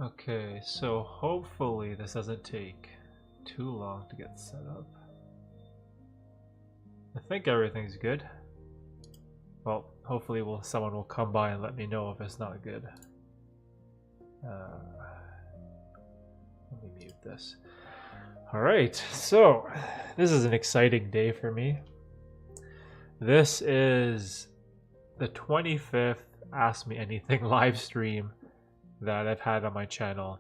Okay, so hopefully this doesn't take too long to get set up. I think everything's good. Well, hopefully someone will come by and let me know if it's not good. Uh, Let me mute this. Alright, so this is an exciting day for me. This is the 25th Ask Me Anything live stream that I've had on my channel.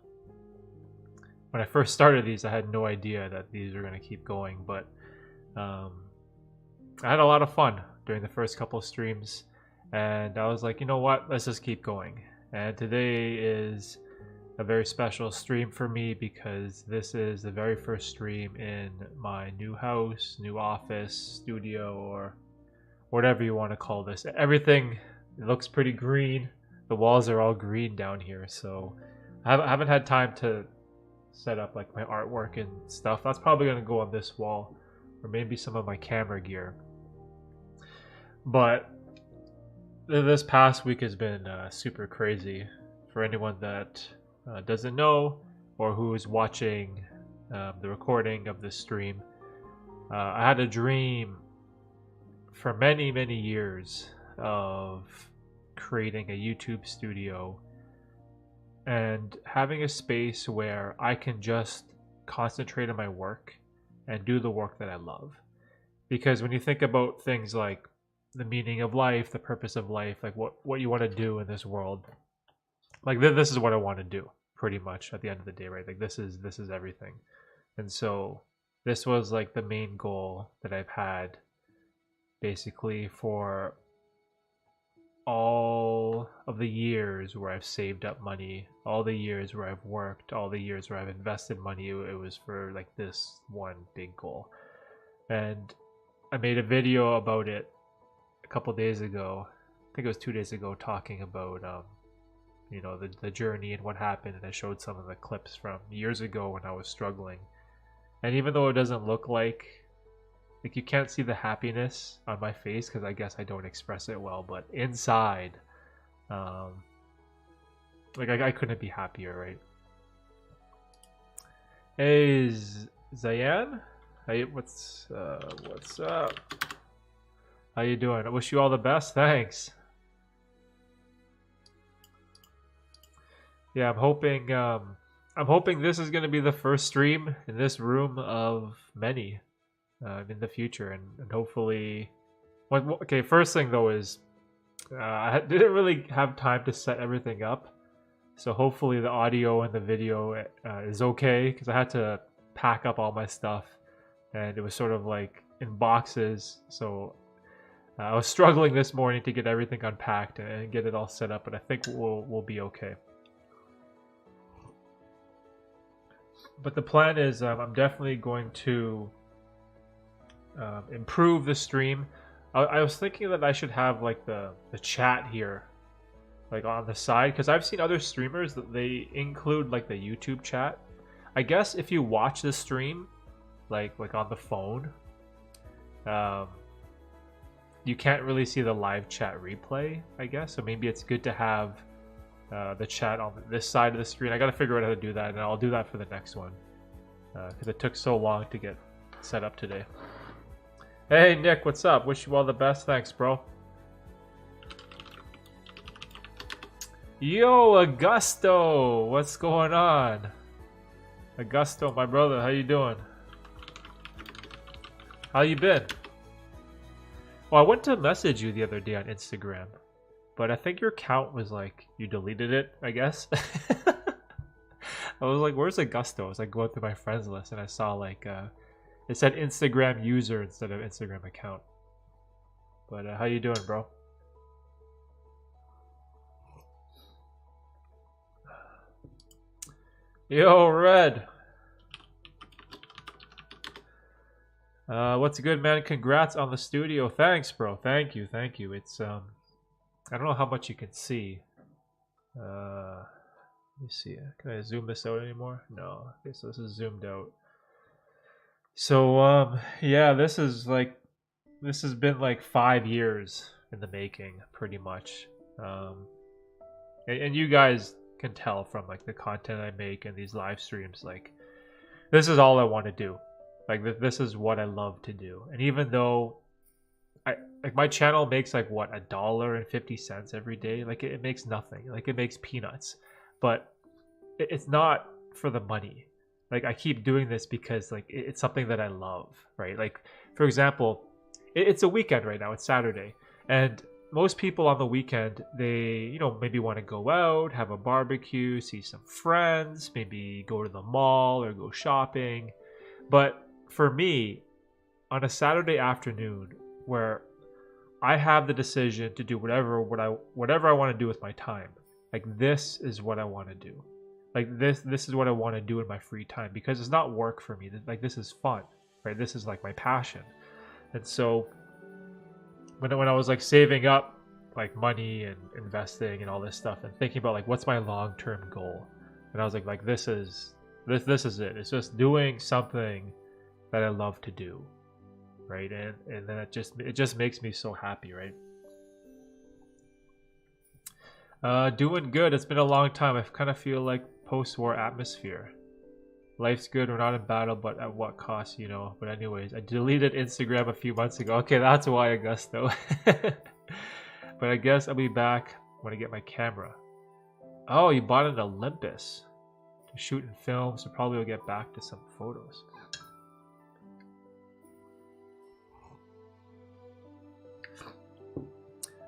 When I first started these, I had no idea that these were going to keep going, but I had a lot of fun during the first couple of streams, and I was like, you know what, let's just keep going. And today is a very special stream for me because this is the very first stream in my new house, new office, studio, or whatever you want to call this. Everything looks pretty green. The walls are all green down here, so I haven't had time to set up like my artwork and stuff. That's probably going to go on this wall, or maybe some of my camera gear. But this past week has been super crazy. For anyone that doesn't know, or who is watching the recording of this stream, I had a dream for many, many years of creating a YouTube studio and having a space where I can just concentrate on my work and do the work that I love. Because when you think about things like the meaning of life, the purpose of life, like what you want to do in this world, like this is what I want to do pretty much at the end of the day, right? Like this is everything. And so this was like the main goal that I've had basically for all of the years where I've saved up money, all the years where I've worked, all the years where I've invested money. It was for like this one big goal. And I made a video about it a couple days ago. I think it was 2 days ago, talking about you know, the journey and what happened, and I showed some of the clips from years ago when I was struggling. And even though it doesn't look like you can't see the happiness on my face because I guess I don't express it well, but inside, like I couldn't be happier, right? Hey, Zayan, hey, what's up? How you doing? I wish you all the best. Thanks. Yeah, I'm hoping this is gonna be the first stream in this room of many in the future, and hopefully. Okay, first thing though is I didn't really have time to set everything up, so hopefully the audio and the video is okay because I had to pack up all my stuff, and it was sort of like in boxes, so I was struggling this morning to get everything unpacked and get it all set up, but I think we'll be okay. But the plan is I'm definitely going to improve the stream. I was thinking that I should have like the chat here, like on the side, because I've seen other streamers that they include like the YouTube chat. I guess if you watch the stream, like on the phone, you can't really see the live chat replay, I guess. So maybe it's good to have the chat on this side of the screen. I gotta figure out how to do that, and I'll do that for the next one because it took so long to get set up today. Hey Nick, what's up? Wish you all the best. Thanks, bro. Yo, Augusto, what's going on? Augusto, my brother, how you doing? How you been? Well, I went to message you the other day on Instagram, but I think your account was like, you deleted it, I guess. I was like, where's Augusto? I was like going through my friends list and I saw like, it said Instagram user instead of Instagram account. But how you doing, bro? Yo, Red. What's good, man? Congrats on the studio. Thanks, bro. Thank you. It's I don't know how much you can see. Let me see. Can I zoom this out anymore? No. Okay, so this is zoomed out. So yeah, this has been like 5 years in the making, pretty much. And you guys can tell from like the content I make and these live streams, like this is all I want to do. Like this is what I love to do. And even though I like my channel makes like what $1.50 every day, like it makes nothing. Like it makes peanuts, but it's not for the money. Like I keep doing this because like it's something that I love, right? Like for example, it's a weekend right now. It's Saturday, and most people on the weekend, they maybe want to go out, have a barbecue, see some friends, maybe go to the mall or go shopping. But for me, on a Saturday afternoon where I have the decision to do whatever I want to do with my time, like this is what I want to do. Like this is what I want to do in my free time, because it's not work for me. Like this is fun, right? This is like my passion. And so when I was like saving up like money and investing and all this stuff and thinking about like what's my long-term goal, and I was like this is it. It's just doing something that I love to do, right? And then it just makes me so happy, right? Doing good. It's been a long time. I kind of feel like post-war atmosphere. Life's good. We're not in battle, but at what cost, But anyways, I deleted Instagram a few months ago. Okay, that's why, Augusto. But I guess I'll be back when I get my camera. Oh, you bought an Olympus to shoot and film, so probably we'll get back to some photos.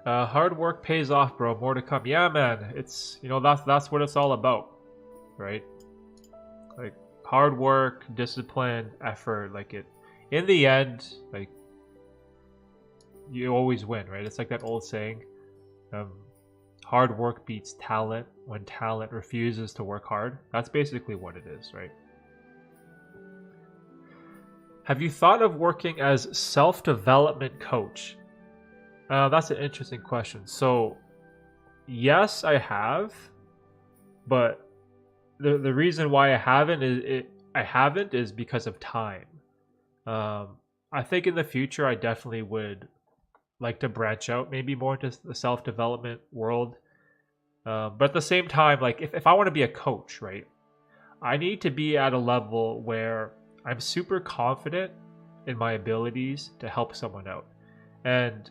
Hard work pays off, bro. More to come. Yeah, man. It's that's what it's all about, right? Like hard work, discipline, effort. Like it, in the end, like you always win, right? It's like that old saying, hard work beats talent when talent refuses to work hard. That's basically what it is, right? Have you thought of working as self-development coach? That's an interesting question. So, yes, I have, but the reason why I haven't is because of time. I think in the future I definitely would like to branch out maybe more into the self-development world. But at the same time, like if I want to be a coach, right, I need to be at a level where I'm super confident in my abilities to help someone out. And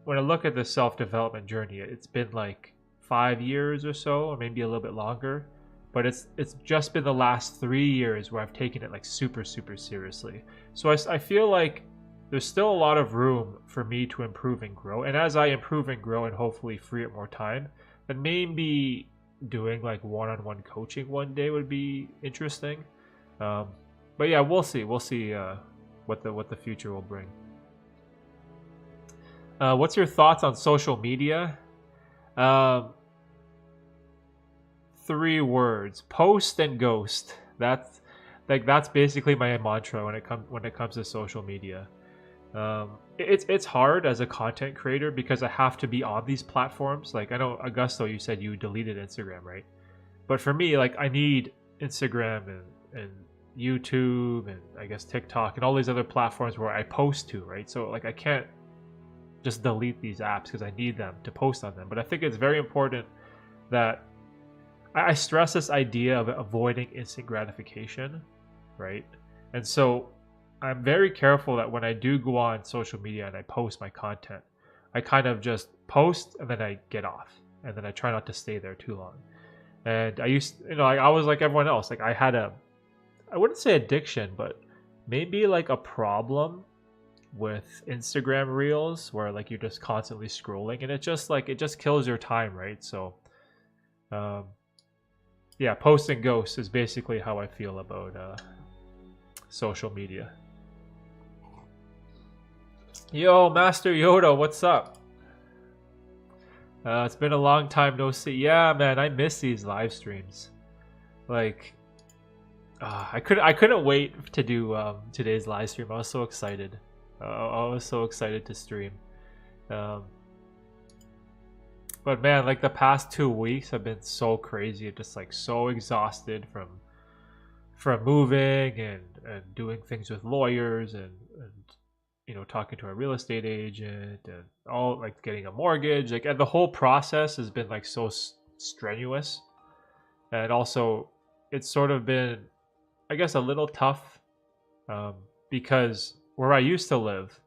when I look at the self-development journey, it's been like 5 years or so, or maybe a little bit longer. But it's just been the last 3 years where I've taken it like super, super seriously. So I feel like there's still a lot of room for me to improve and grow. And as I improve and grow and hopefully free up more time, then maybe doing like one-on-one coaching one day would be interesting. But yeah, we'll see. We'll see what the future will bring. What's your thoughts on social media? 3 words: post and ghost. That's basically my mantra when it comes to social media. It's hard as a content creator because I have to be on these platforms. Like I know, Augusto, you said you deleted Instagram, right? But for me, like I need Instagram and YouTube and I guess TikTok and all these other platforms where I post to, right? So like I can't just delete these apps because I need them to post on them. But I think it's very important that I stress this idea of avoiding instant gratification, right? And so I'm very careful that when I do go on social media and I post my content, I kind of just post and then I get off, and then I try not to stay there too long. And I used, I was like everyone else. Like I had I wouldn't say addiction, but maybe like a problem with Instagram Reels where like you're just constantly scrolling and it just kills your time, right? So yeah, post and ghost is basically how I feel about social media. Yo, Master Yoda, what's up? It's been a long time no see. Yeah, man, I miss these live streams. Like, I couldn't wait to do today's live stream. I was so excited. I was so excited to stream. But man, like the past 2 weeks have been so crazy. I'm just like so exhausted from moving and doing things with lawyers and talking to a real estate agent and all, like getting a mortgage, like, and the whole process has been like so strenuous. And also, it's sort of been, I guess, a little tough because where I used to live,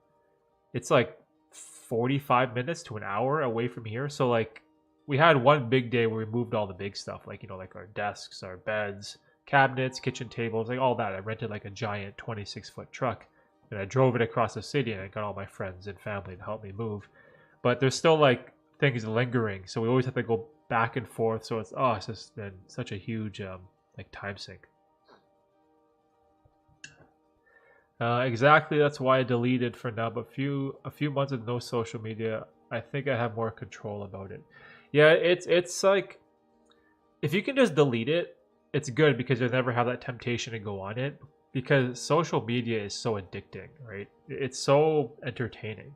it's like 45 minutes to an hour away from here. So like we had one big day where we moved all the big stuff, like, you know, like our desks, our beds, cabinets, kitchen tables, like all that. I rented like a giant 26-foot truck and I drove it across the city and I got all my friends and family to help me move. But there's still like things lingering. So we always have to go back and forth. So it's just been such a huge like time sink. Exactly. That's why I deleted for now. But a few months with no social media, I think I have more control about it. Yeah, it's like if you can just delete it, it's good because you'll never have that temptation to go on it. Because social media is so addicting, right? It's so entertaining.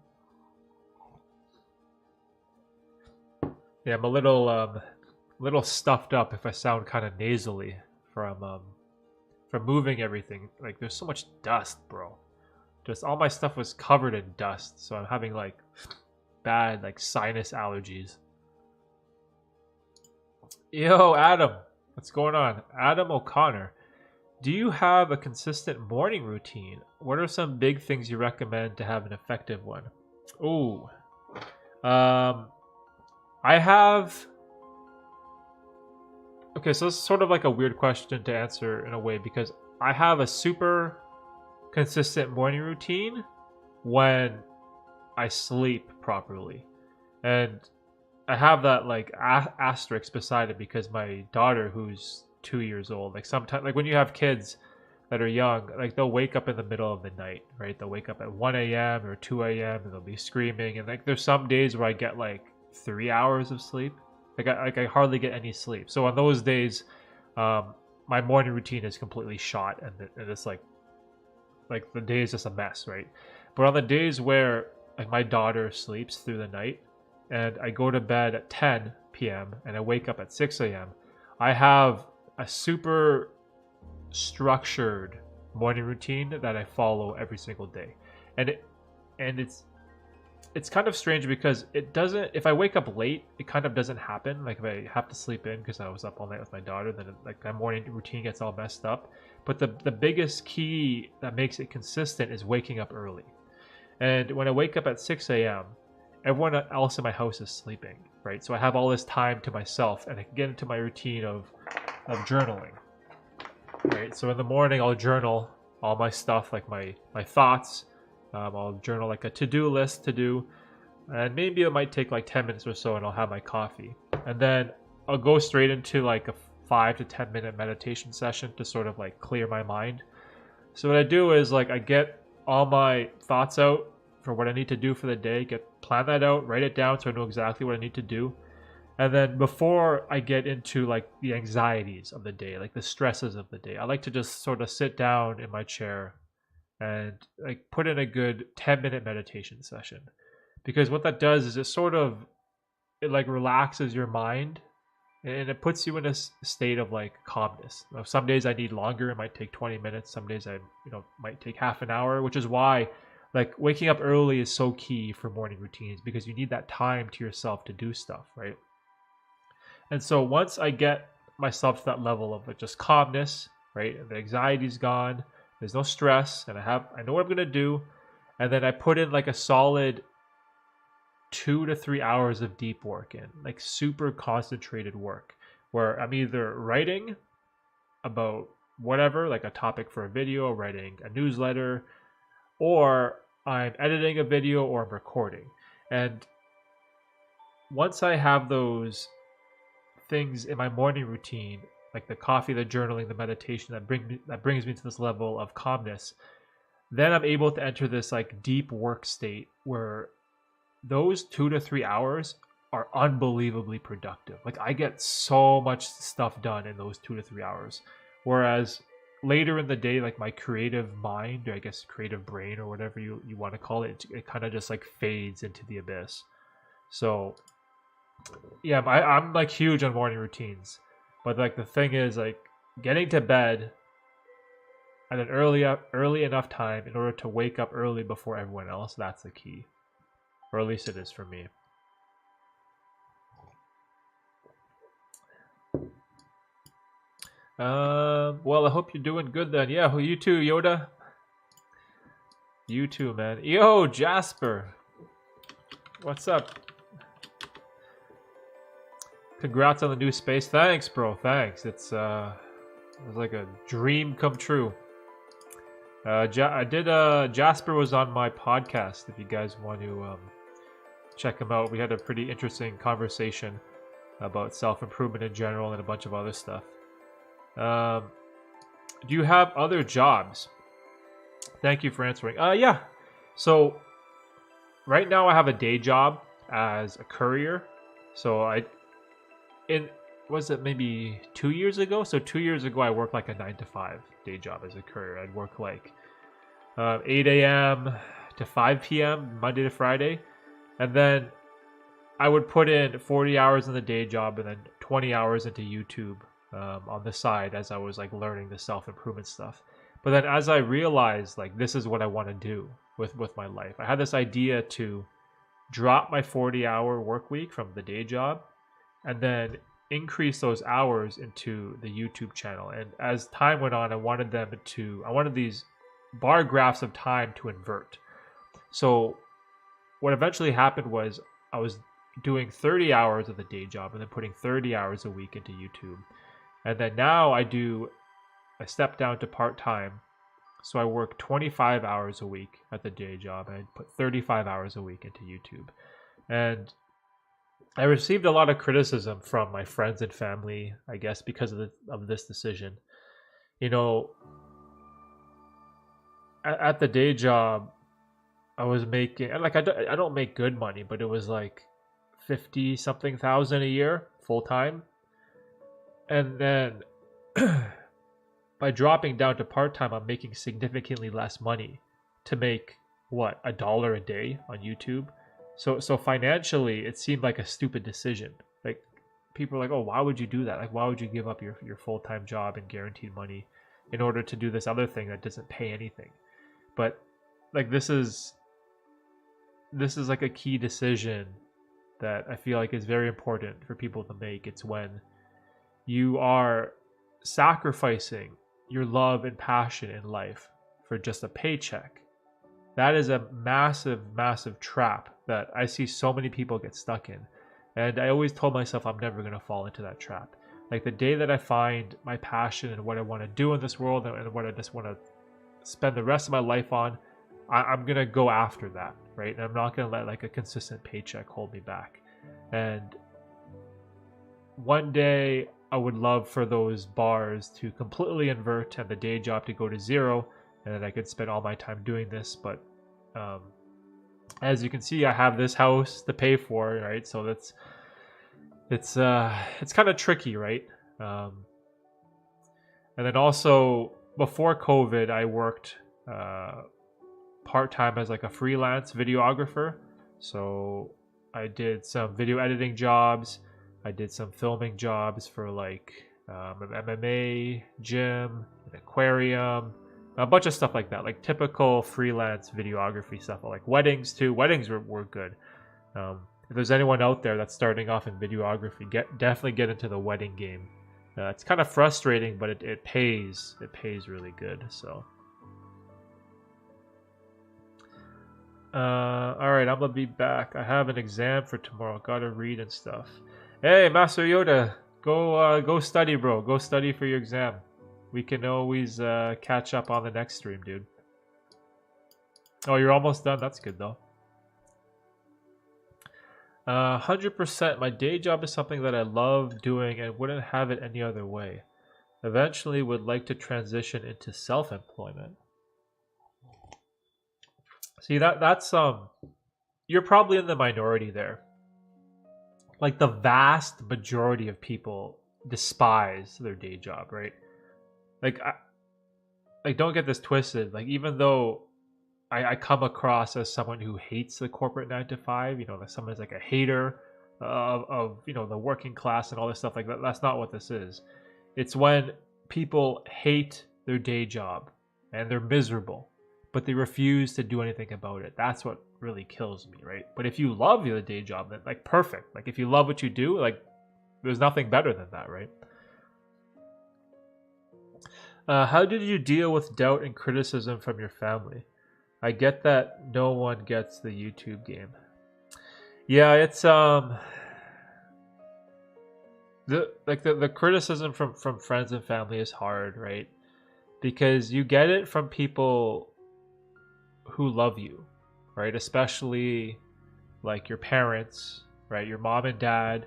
Yeah, I'm a little stuffed up if I sound kind of nasally from moving everything. Like there's so much dust, bro. Just all my stuff was covered in dust, so I'm having like bad like sinus allergies. Yo, Adam, what's going on? Adam O'Connor, do you have a consistent morning routine? What are some big things you recommend to have an effective one? Ooh, I have. Okay, so it's sort of like a weird question to answer in a way because I have a super consistent morning routine when I sleep properly. And I have that like asterisk beside it because my daughter, who's 2 years old, like sometimes, like when you have kids that are young, like they'll wake up in the middle of the night, right? They'll wake up at 1 a.m. or 2 a.m. and they'll be screaming. And like there's some days where I get like 3 hours of sleep. I hardly get any sleep. So on those days, my morning routine is completely shot, and it's like the day is just a mess, right? But on the days where like my daughter sleeps through the night, and I go to bed at 10 p.m. and I wake up at 6 a.m., I have a super structured morning routine that I follow every single day, and it's kind of strange because it doesn't. If I wake up late, it kind of doesn't happen. Like if I have to sleep in because I was up all night with my daughter, then like my morning routine gets all messed up. But the biggest key that makes it consistent is waking up early. And when I wake up at 6 a.m., everyone else in my house is sleeping, right? So I have all this time to myself, and I can get into my routine of journaling, right? So in the morning, I'll journal all my stuff, like my thoughts. I'll journal like a to-do list to do, and maybe it might take like 10 minutes or so, and I'll have my coffee. And then I'll go straight into like a 5 to 10 minute meditation session to sort of like clear my mind. So what I do is like I get all my thoughts out for what I need to do for the day, plan that out, write it down so I know exactly what I need to do. And then before I get into like the anxieties of the day, like the stresses of the day, I like to just sort of sit down in my chair and like put in a good 10-minute meditation session. Because what that does is it like relaxes your mind and it puts you in a state of like calmness. Now, some days I need longer, it might take 20 minutes. Some days I might take half an hour, which is why like waking up early is so key for morning routines, because you need that time to yourself to do stuff, right? And so once I get myself to that level of just calmness, right, and the anxiety's gone, there's no stress, and I know what I'm gonna do, and then I put in like a solid 2 to 3 hours of deep work in, like super concentrated work, where I'm either writing about whatever, like a topic for a video, writing a newsletter, or I'm editing a video, or I'm recording. And once I have those things in my morning routine, like the coffee, the journaling, the meditation, that brings me to this level of calmness, then I'm able to enter this like deep work state where those 2 to 3 hours are unbelievably productive. Like I get so much stuff done in those 2 to 3 hours. Whereas later in the day, like my creative mind, or I guess creative brain, or whatever you want to call it, it kind of just like fades into the abyss. So yeah, I'm like huge on morning routines. But like the thing is like getting to bed at an early enough time in order to wake up early before everyone else, that's the key. Or at least it is for me. Well, I hope you're doing good then. Yeah, you too, Yoda. You too, man. Yo, Jasper. What's up? Congrats on the new space. Thanks, bro. Thanks. It was like a dream come true. Jasper was on my podcast. If you guys want to check him out, we had a pretty interesting conversation about self-improvement in general and a bunch of other stuff. Do you have other jobs? Thank you for answering. Yeah. So right now I have a day job as a courier. So was it maybe 2 years ago? So 2 years ago I worked like a 9 to 5 day job as a courier. I'd work like 8 a.m. to 5 p.m. Monday to Friday. And then I would put in 40 hours in the day job and then 20 hours into YouTube on the side as I was like learning the self-improvement stuff. But then as I realized like this is what I want to do with my life, I had this idea to drop my 40-hour work week from the day job and then increase those hours into the YouTube channel. And as time went on, I wanted these bar graphs of time to invert. So what eventually happened was I was doing 30 hours of the day job and then putting 30 hours a week into YouTube. And then now I step down to part-time. So I work 25 hours a week at the day job and I put 35 hours a week into YouTube. And I received a lot of criticism from my friends and family, I guess, because of this decision. You know, at the day job, I was making, like, I don't make good money, but it was like 50 something thousand a year full time. And then by dropping down to part time, I'm making significantly less money to make what, $1 a day on YouTube. So financially, it seemed like a stupid decision. Like people are like, oh, why would you do that? Like, why would you give up your full-time job and guaranteed money in order to do this other thing that doesn't pay anything? But like this is like a key decision that I feel like is very important for people to make. It's when you are sacrificing your love and passion in life for just a paycheck. That is a massive, massive trap that I see so many people get stuck in. And I always told myself I'm never going to fall into that trap. Like the day that I find my passion and what I want to do in this world and what I just want to spend the rest of my life on, I'm going to go after that, right? And I'm not going to let like a consistent paycheck hold me back. And one day I would love for those bars to completely invert and the day job to go to zero, and then I could spend all my time doing this. But as you can see, I have this house to pay for, right? So it's kind of tricky, right? And then also before COVID, I worked part-time as like a freelance videographer. So I did some video editing jobs. I did some filming jobs for like an MMA gym, an aquarium, a bunch of stuff like that, like typical freelance videography stuff, like weddings too. Weddings were good. If there's anyone out there that's starting off in videography, definitely get into the wedding game. It's kind of frustrating, but it pays. It pays really good. So, all right, I'm gonna be back. I have an exam for tomorrow. Gotta read and stuff. Hey, Master Yoda, go study, bro. Go study for your exam. We can always catch up on the next stream, dude. Oh, you're almost done. That's good, though. 100%. My day job is something that I love doing and wouldn't have it any other way. Eventually would like to transition into self-employment. See, that's you're probably in the minority there. Like the vast majority of people despise their day job, right? Like don't get this twisted. Like even though I come across as someone who hates the corporate 9 to 5, you know, that someone's like a hater of you know, the working class and all this stuff like that. That's not what this is. It's when people hate their day job and they're miserable, but they refuse to do anything about it. That's what really kills me, right? But if you love your day job, then like perfect. Like if you love what you do, like there's nothing better than that, right? How did you deal with doubt and criticism from your family? I get that no one gets the YouTube game. Yeah, it's the criticism from friends and family is hard, right? Because you get it from people who love you, right? Especially like your parents, right? Your mom and dad,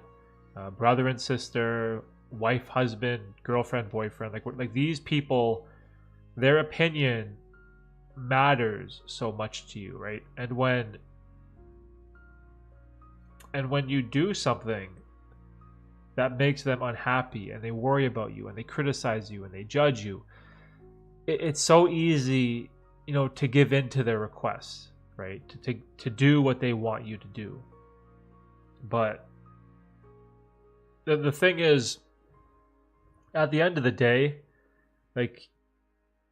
brother and sister, wife, husband, girlfriend, boyfriend. Like these people, their opinion matters so much to you, right? And when you do something that makes them unhappy and they worry about you and they criticize you and they judge you, it's so easy, to give in to their requests, right? To do what they want you to do. But the thing is, at the end of the day, like,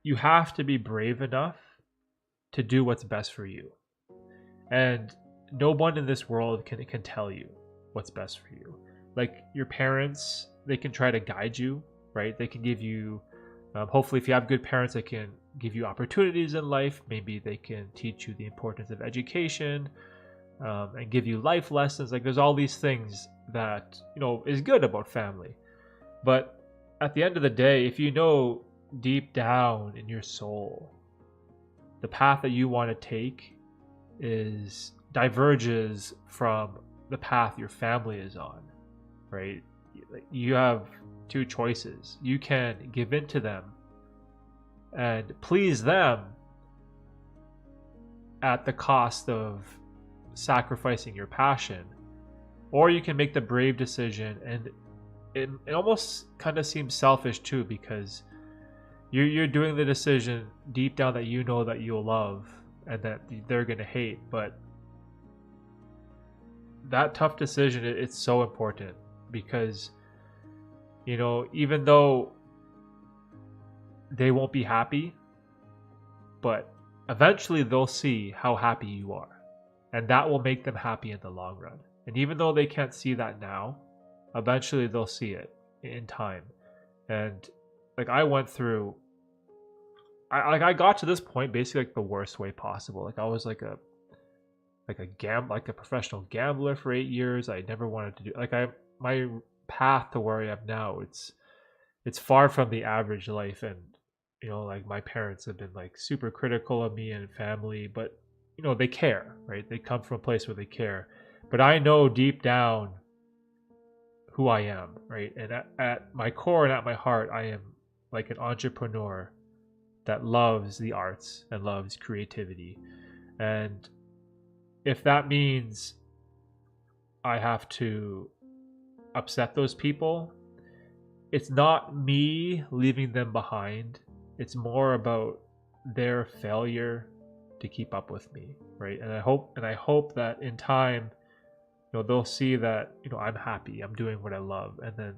you have to be brave enough to do what's best for you. And no one in this world can tell you what's best for you. Like, your parents, they can try to guide you, right? They can give you, hopefully, if you have good parents, they can give you opportunities in life. Maybe they can teach you the importance of education, and give you life lessons. Like, there's all these things that, is good about family. But at the end of the day, if you know deep down in your soul, the path that you want to take diverges from the path your family is on, right? You have two choices. You can give in to them and please them at the cost of sacrificing your passion, or you can make the brave decision. And it almost kind of seems selfish too, because you're doing the decision deep down that you know that you'll love and that they're going to hate. But that tough decision, it's so important, because even though they won't be happy, but eventually they'll see how happy you are, and that will make them happy in the long run. And even though they can't see that now, eventually they'll see it in time. And like, I went through, I got to this point basically like the worst way possible. Like, I was like a professional gambler for 8 years. I never wanted to do, my path to where I am now, it's far from the average life. And like, my parents have been like super critical of me and family, but they care, right? They come from a place where they care. But I know deep down who I am, right? And at my core and at my heart, I am like an entrepreneur that loves the arts and loves creativity. And if that means I have to upset those people, it's not me leaving them behind. It's more about their failure to keep up with me, right? And I hope that in time, they'll see that I'm happy, I'm doing what I love, and then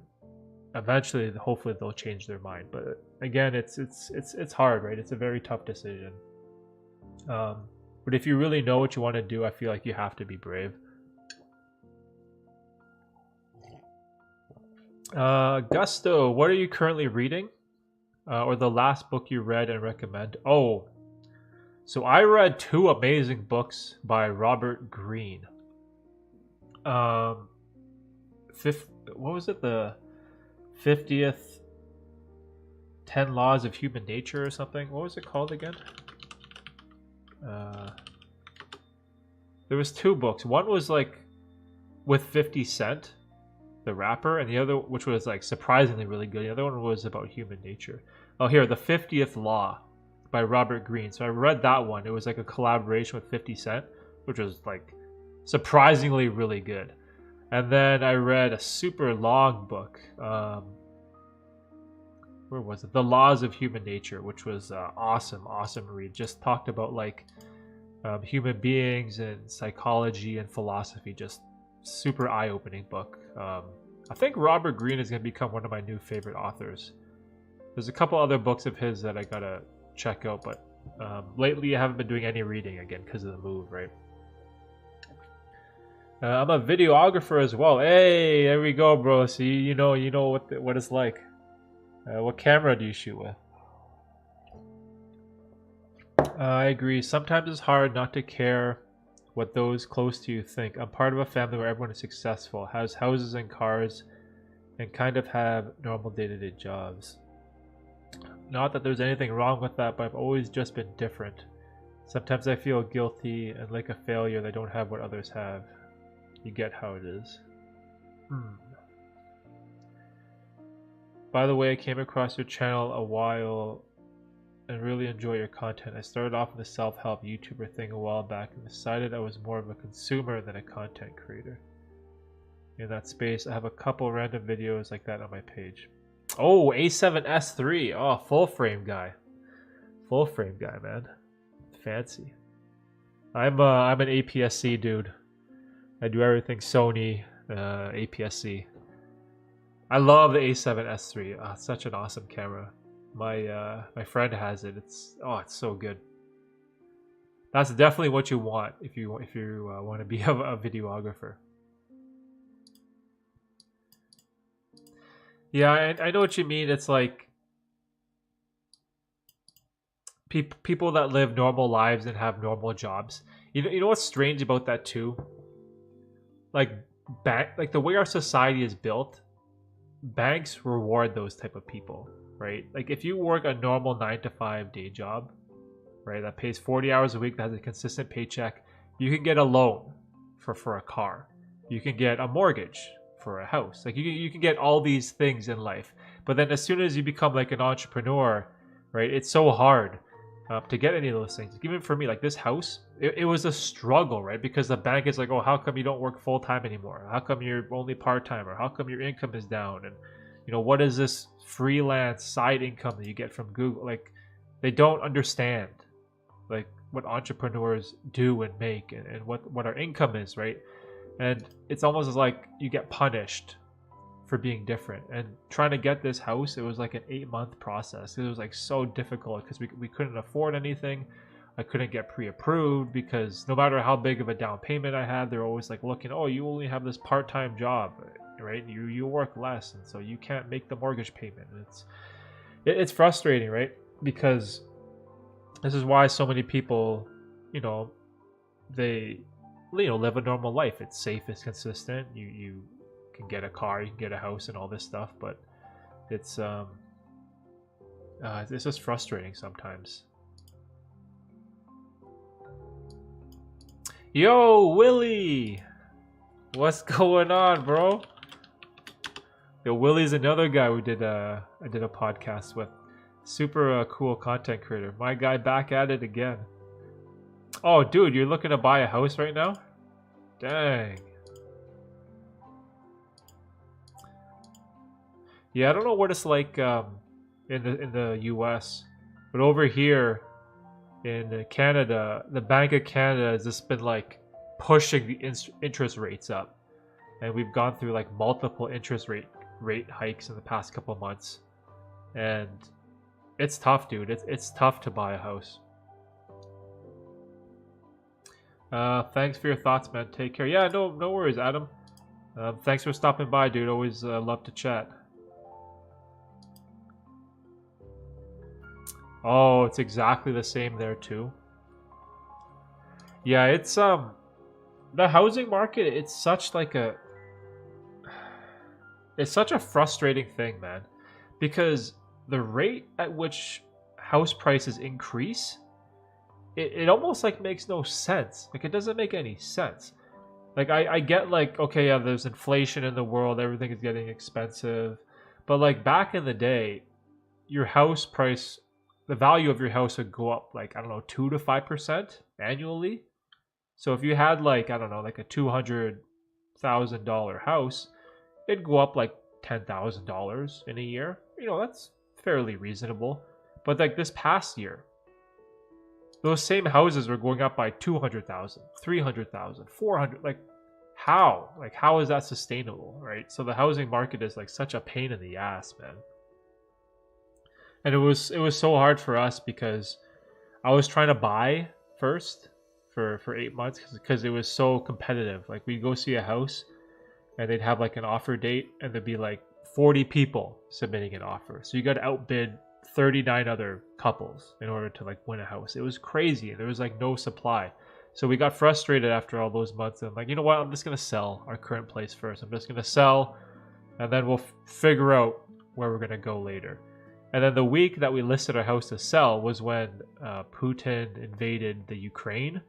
eventually, hopefully, they'll change their mind. But again, it's hard, right? It's a very tough decision. But if you really know what you want to do, I feel like you have to be brave. Gusto, what are you currently reading? Or the last book you read and recommend? Oh, so I read 2 amazing books by Robert Greene. What was it? The 50th 10 Laws of Human Nature or something. What was it called again? There was 2 books. One was like with 50 Cent, the rapper, and the other, which was like surprisingly really good. The other one was about human nature. Oh, here, The 50th Law by Robert Greene. So I read that one. It was like a collaboration with 50 Cent, which was like surprisingly really good. And then I read a super long book. Where was it? The Laws of Human Nature, which was awesome read. Just talked about like human beings and psychology and philosophy. Just super eye-opening book. I think Robert Greene is going to become one of my new favorite authors. There's a couple other books of his that I gotta check out, but lately I haven't been doing any reading again because of the move, right? I'm a videographer as well. Hey, there we go, bro. So you know what it's like. What camera do you shoot with? I agree. Sometimes it's hard not to care what those close to you think. I'm part of a family where everyone is successful, has houses and cars, and kind of have normal day-to-day jobs. Not that there's anything wrong with that, but I've always just been different. Sometimes I feel guilty and like a failure that I don't have what others have. You get how it is. By the way, I came across your channel a while and really enjoy your content. I started off in the self-help YouTuber thing a while back and decided I was more of a consumer than a content creator. In that space, I have a couple random videos like that on my page. Oh, A7S3. Oh, full frame guy. Full frame guy, man. Fancy. I'm an APS-C dude. I do everything Sony, APS-C. I love the A7S3. Oh, it's such an awesome camera. My friend has it. It's so good. That's definitely what you want if you want to be a videographer. Yeah, I know what you mean. It's like people that live normal lives and have normal jobs. You know what's strange about that too? Like the way our society is built, banks reward those type of people, right? Like if you work a normal 9 to 5 day job, right, that pays 40 hours a week, that has a consistent paycheck, you can get a loan for a car. You can get a mortgage for a house. Like you can get all these things in life. But then as soon as you become like an entrepreneur, right, it's so hard to get any of those things. Even for me, like this house, it was a struggle, right? Because the bank is like, oh, how come you don't work full time anymore? How come you're only part time? Or how come your income is down? And what is this freelance side income that you get from Google? Like they don't understand like what entrepreneurs do and make and what our income is, right? And it's almost like you get punished for being different. And trying to get this house, it was like an 8-month process. It was like so difficult because we couldn't afford anything. I couldn't get pre-approved because no matter how big of a down payment I had, they're always like looking, oh, you only have this part-time job, right? You work less, and so you can't make the mortgage payment. It's frustrating, right? Because this is why so many people, they live a normal life. It's safe, it's consistent. You can get a car, you can get a house, and all this stuff, but it's just frustrating sometimes. Yo, Willie, what's going on, bro? Yo, Willie's another guy I did a podcast with. Super cool content creator. My guy back at it again. Oh, dude, you're looking to buy a house right now? Dang. Yeah, I don't know what it's like in the US, but over here in Canada, the Bank of Canada has just been like pushing the interest rates up, and we've gone through like multiple interest rate hikes in the past couple of months, and it's tough, dude. It's tough to buy a house. Thanks for your thoughts, man. Take care. Yeah, no worries, Adam. Thanks for stopping by, dude. Always love to chat. Oh, it's exactly the same there too. Yeah, it's the housing market. It's such a frustrating thing, man, because the rate at which house prices increase, it almost like makes no sense. Like it doesn't make any sense. Like I get like, okay, yeah, there's inflation in the world, everything is getting expensive, but like back in the day, your house price, the value of your house would go up like, I don't know, 2 to 5% annually. So if you had like, I don't know, like a $200,000 house, it'd go up like $10,000 in a year. That's fairly reasonable. But like this past year, those same houses were going up by 200,000, 300,000, 400. Like how is that sustainable, right? So the housing market is like such a pain in the ass, man. And it was so hard for us because I was trying to buy first for 8 months because it was so competitive. Like we'd go see a house and they'd have like an offer date and there'd be like 40 people submitting an offer. So you got to outbid 39 other couples in order to like win a house. It was crazy. There was like no supply. So we got frustrated after all those months and like, you know what, I'm just going to sell our current place first. I'm just going to sell and then we'll figure out where we're going to go later. And then the week that we listed our house to sell was when Putin invaded the Ukraine,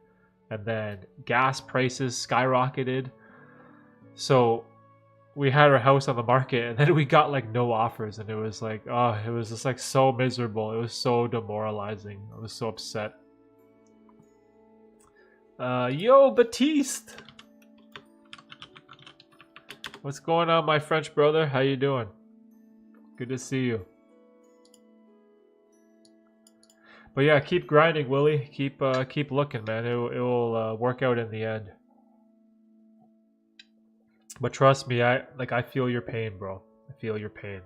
and then gas prices skyrocketed. So we had our house on the market and then we got like no offers, and it was like, oh, it was just like so miserable. It was so demoralizing. I was so upset. Yo, Batiste! What's going on, my French brother? How you doing? Good to see you. But yeah, keep grinding, Willie. Keep looking, man. It will work out in the end. But trust me, I feel your pain, bro. I feel your pain.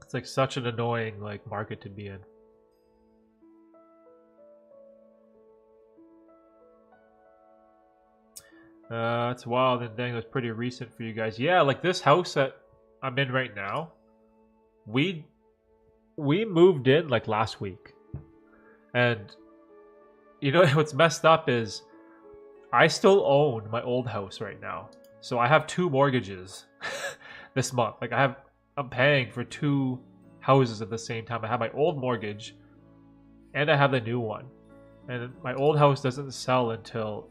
It's like such an annoying like market to be in. It's wild, and dang, it was pretty recent for you guys. Yeah, like this house that I'm in right now, we moved in like last week. And you know what's messed up is I still own my old house right now. So I have 2 mortgages this month. Like I'm paying for 2 houses at the same time. I have my old mortgage and I have the new one. And my old house doesn't sell until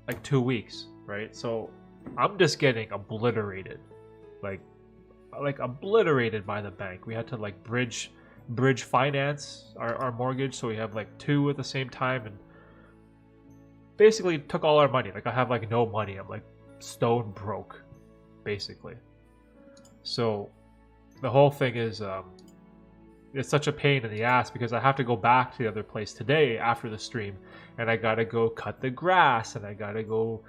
like 2 weeks, right? So I'm just getting obliterated. Like obliterated by the bank. We had to like bridge finance our mortgage, so we have like 2 at the same time, and basically took all our money. Like I have like no money. I'm like stone broke, basically. So the whole thing is it's such a pain in the ass because I have to go back to the other place today after the stream, and I gotta go cut the grass, and I gotta go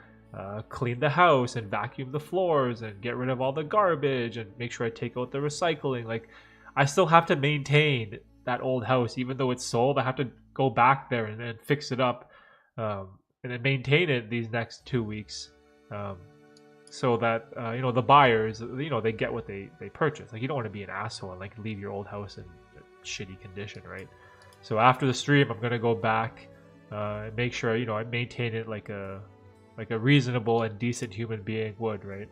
clean the house and vacuum the floors and get rid of all the garbage and make sure I take out the recycling. Like I still have to maintain that old house. Even though it's sold, I have to go back there and fix it up and then maintain it these next 2 weeks so that you know, the buyers, you know, they get what they purchase. Like you don't want to be an asshole and like leave your old house in shitty condition, right? So after the stream, I'm gonna go back and make sure, you know, I maintain it like a reasonable and decent human being would, right?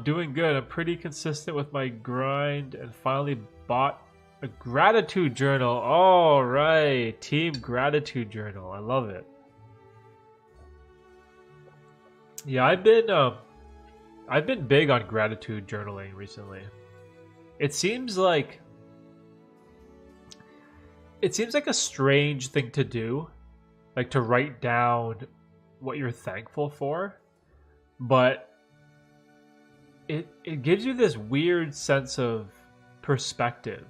Doing good. I'm pretty consistent with my grind and finally bought a gratitude journal. All right, team gratitude journal. I love it. Yeah, I've been big on gratitude journaling recently. It seems like a strange thing to do, like to write down what you're thankful for, but it gives you this weird sense of perspective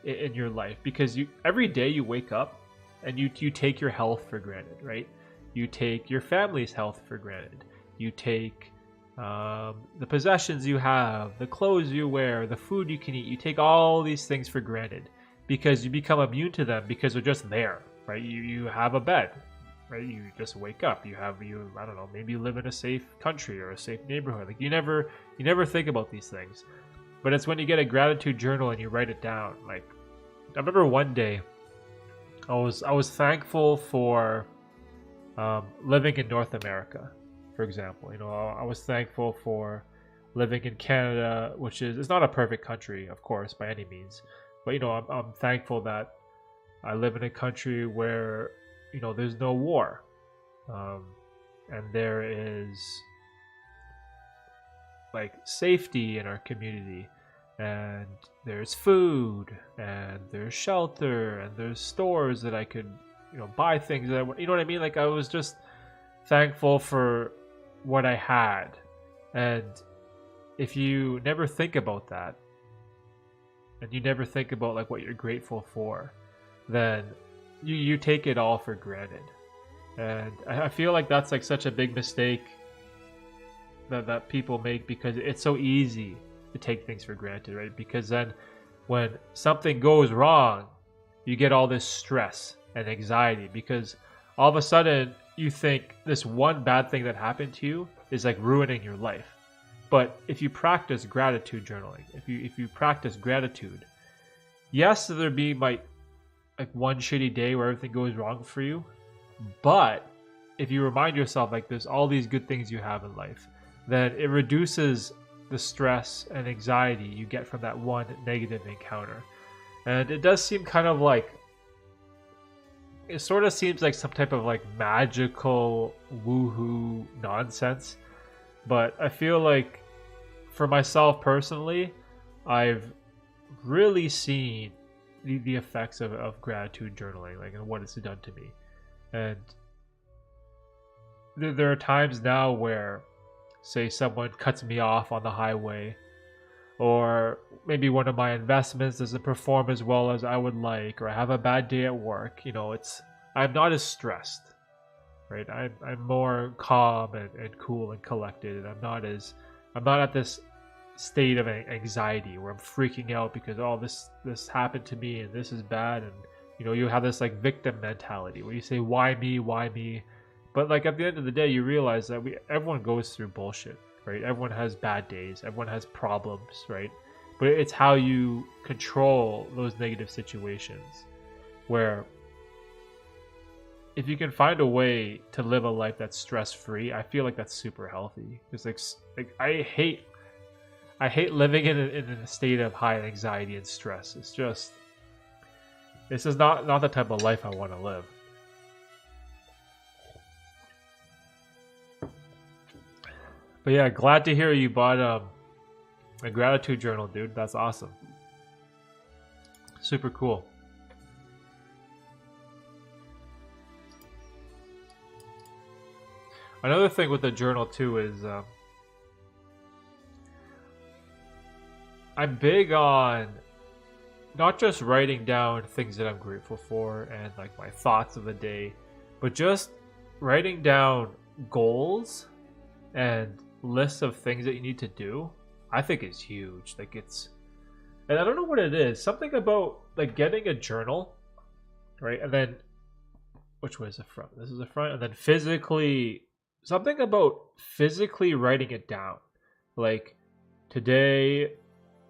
in your life, because every day you wake up and you take your health for granted, right? You take your family's health for granted. You take the possessions you have, the clothes you wear, the food you can eat. You take all these things for granted because you become immune to them because they're just there, right? You have a bed, right? You just wake up. I don't know, maybe you live in a safe country or a safe neighborhood. Like you never think about these things. But it's when you get a gratitude journal and you write it down. Like I remember one day I was thankful for living in North America, for example. You know, I was thankful for living in Canada, which is, it's not a perfect country, of course, by any means. But, you know, I'm thankful that I live in a country where, you know, there's no war. And there is, like, safety in our community. And there's food. And there's shelter. And there's stores that I could, you know, buy things that you know what I mean? Like, I was just thankful for what I had. And if you never think about that, and you never think about like what you're grateful for, then you take it all for granted. And I feel like that's like such a big mistake that people make, because it's so easy to take things for granted, right? Because then when something goes wrong, you get all this stress and anxiety, because all of a sudden you think this one bad thing that happened to you is like ruining your life. But if you practice gratitude journaling, if you practice gratitude, yes, there be like one shitty day where everything goes wrong for you, but if you remind yourself like there's all these good things you have in life, then it reduces the stress and anxiety you get from that one negative encounter. And it does seem kind of like, it sort of seems like some type of like magical woohoo nonsense, but I feel like for myself personally, I've really seen the effects of gratitude journaling, like, and what it's done to me. And there are times now where, say, someone cuts me off on the highway, or maybe one of my investments doesn't perform as well as I would like, or I have a bad day at work. I'm not as stressed, right? I'm more calm and cool and collected, and I'm not at this state of anxiety where I'm freaking out because this happened to me and this is bad. And you have this like victim mentality where you say, why me, but like at the end of the day you realize that everyone goes through bullshit, right? Everyone has bad days, everyone has problems, right? But it's how you control those negative situations, where if you can find a way to live a life that's stress-free, I feel like that's super healthy. It's like I hate living in a state of high anxiety and stress. This is not the type of life I want to live. But yeah, glad to hear you bought a gratitude journal, dude. That's awesome. Super cool. Another thing with the journal too is I'm big on not just writing down things that I'm grateful for and like my thoughts of the day, but just writing down goals and lists of things that you need to do. I think is huge. And I don't know what it is. Something about like getting a journal, right? And then, which way is the front? This is the front, and then something about physically writing it down. Like, today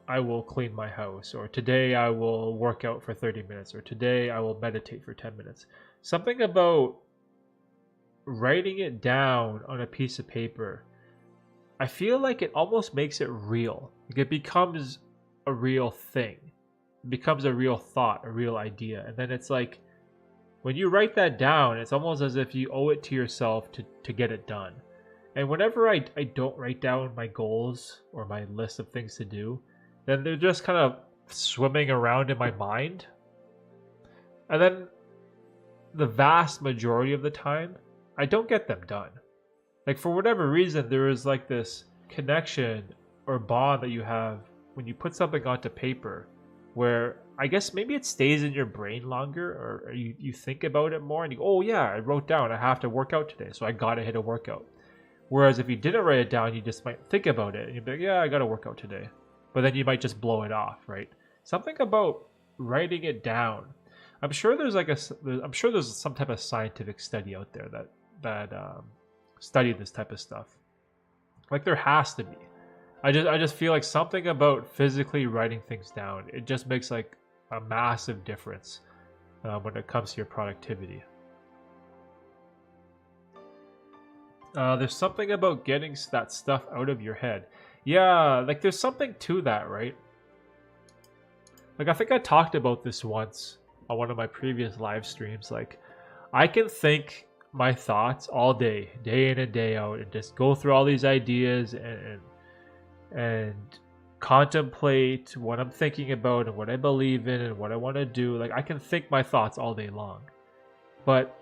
I will clean my house, or today I will work out for 30 minutes, or today I will meditate for 10 minutes. Something about writing it down on a piece of paper, I feel like it almost makes it real. Like it becomes a real thing. It becomes a real thought, a real idea. And then it's like, when you write that down, it's almost as if you owe it to yourself to get it done. And whenever I don't write down my goals or my list of things to do, then they're just kind of swimming around in my mind. And then the vast majority of the time, I don't get them done. Like, for whatever reason, there is like this connection or bond that you have when you put something onto paper, where I guess maybe it stays in your brain longer, or you think about it more and you go, oh yeah, I wrote down I have to work out today, so I gotta hit a workout. Whereas if you didn't write it down, you just might think about it and you'd be like, yeah, I gotta work out today. But then you might just blow it off, right? Something about writing it down. I'm sure there's some type of scientific study out there that study this type of stuff. Like, there has to be. I just feel like something about physically writing things down, it just makes like a massive difference when it comes to your productivity. There's something about getting that stuff out of your head. Yeah, like there's something to that, right? Like, I think I talked about this once on one of my previous live streams. Like, I can think my thoughts all day in and day out, and just go through all these ideas and contemplate what I'm thinking about and what I believe in and what I want to do. Like, I can think my thoughts all day long, but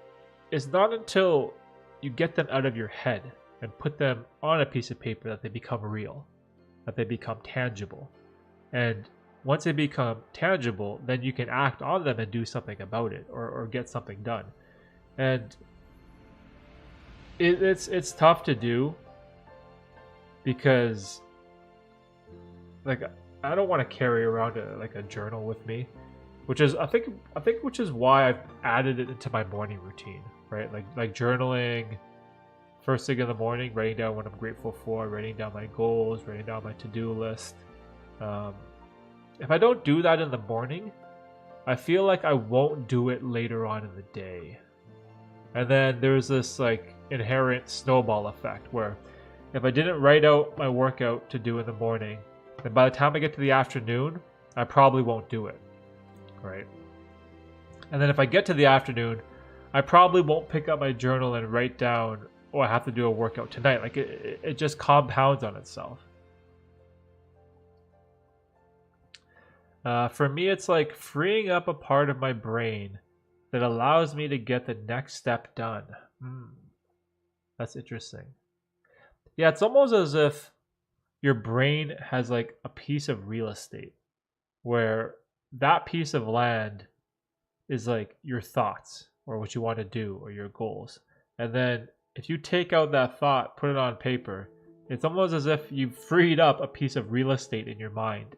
it's not until you get them out of your head and put them on a piece of paper that they become real, that they become tangible. And once they become tangible, then you can act on them and do something about it, or get something done. And it's tough to do, because like, I don't want to carry around a journal with me, which is I think which is why I've added it into my morning routine, right? Like journaling first thing in the morning, writing down what I'm grateful for, writing down my goals, writing down my to-do list. If I don't do that in the morning, I feel like I won't do it later on in the day. And then there's this like inherent snowball effect where if I didn't write out my workout to do in the morning, then by the time I get to the afternoon, I probably won't do it, right? And then if I get to the afternoon, I probably won't pick up my journal and write down, oh, I have to do a workout tonight. Like it just compounds on itself. For me, it's like freeing up a part of my brain that allows me to get the next step done. That's interesting. Yeah, it's almost as if your brain has like a piece of real estate where that piece of land is like your thoughts or what you want to do or your goals. And then if you take out that thought, put it on paper, it's almost as if you've freed up a piece of real estate in your mind.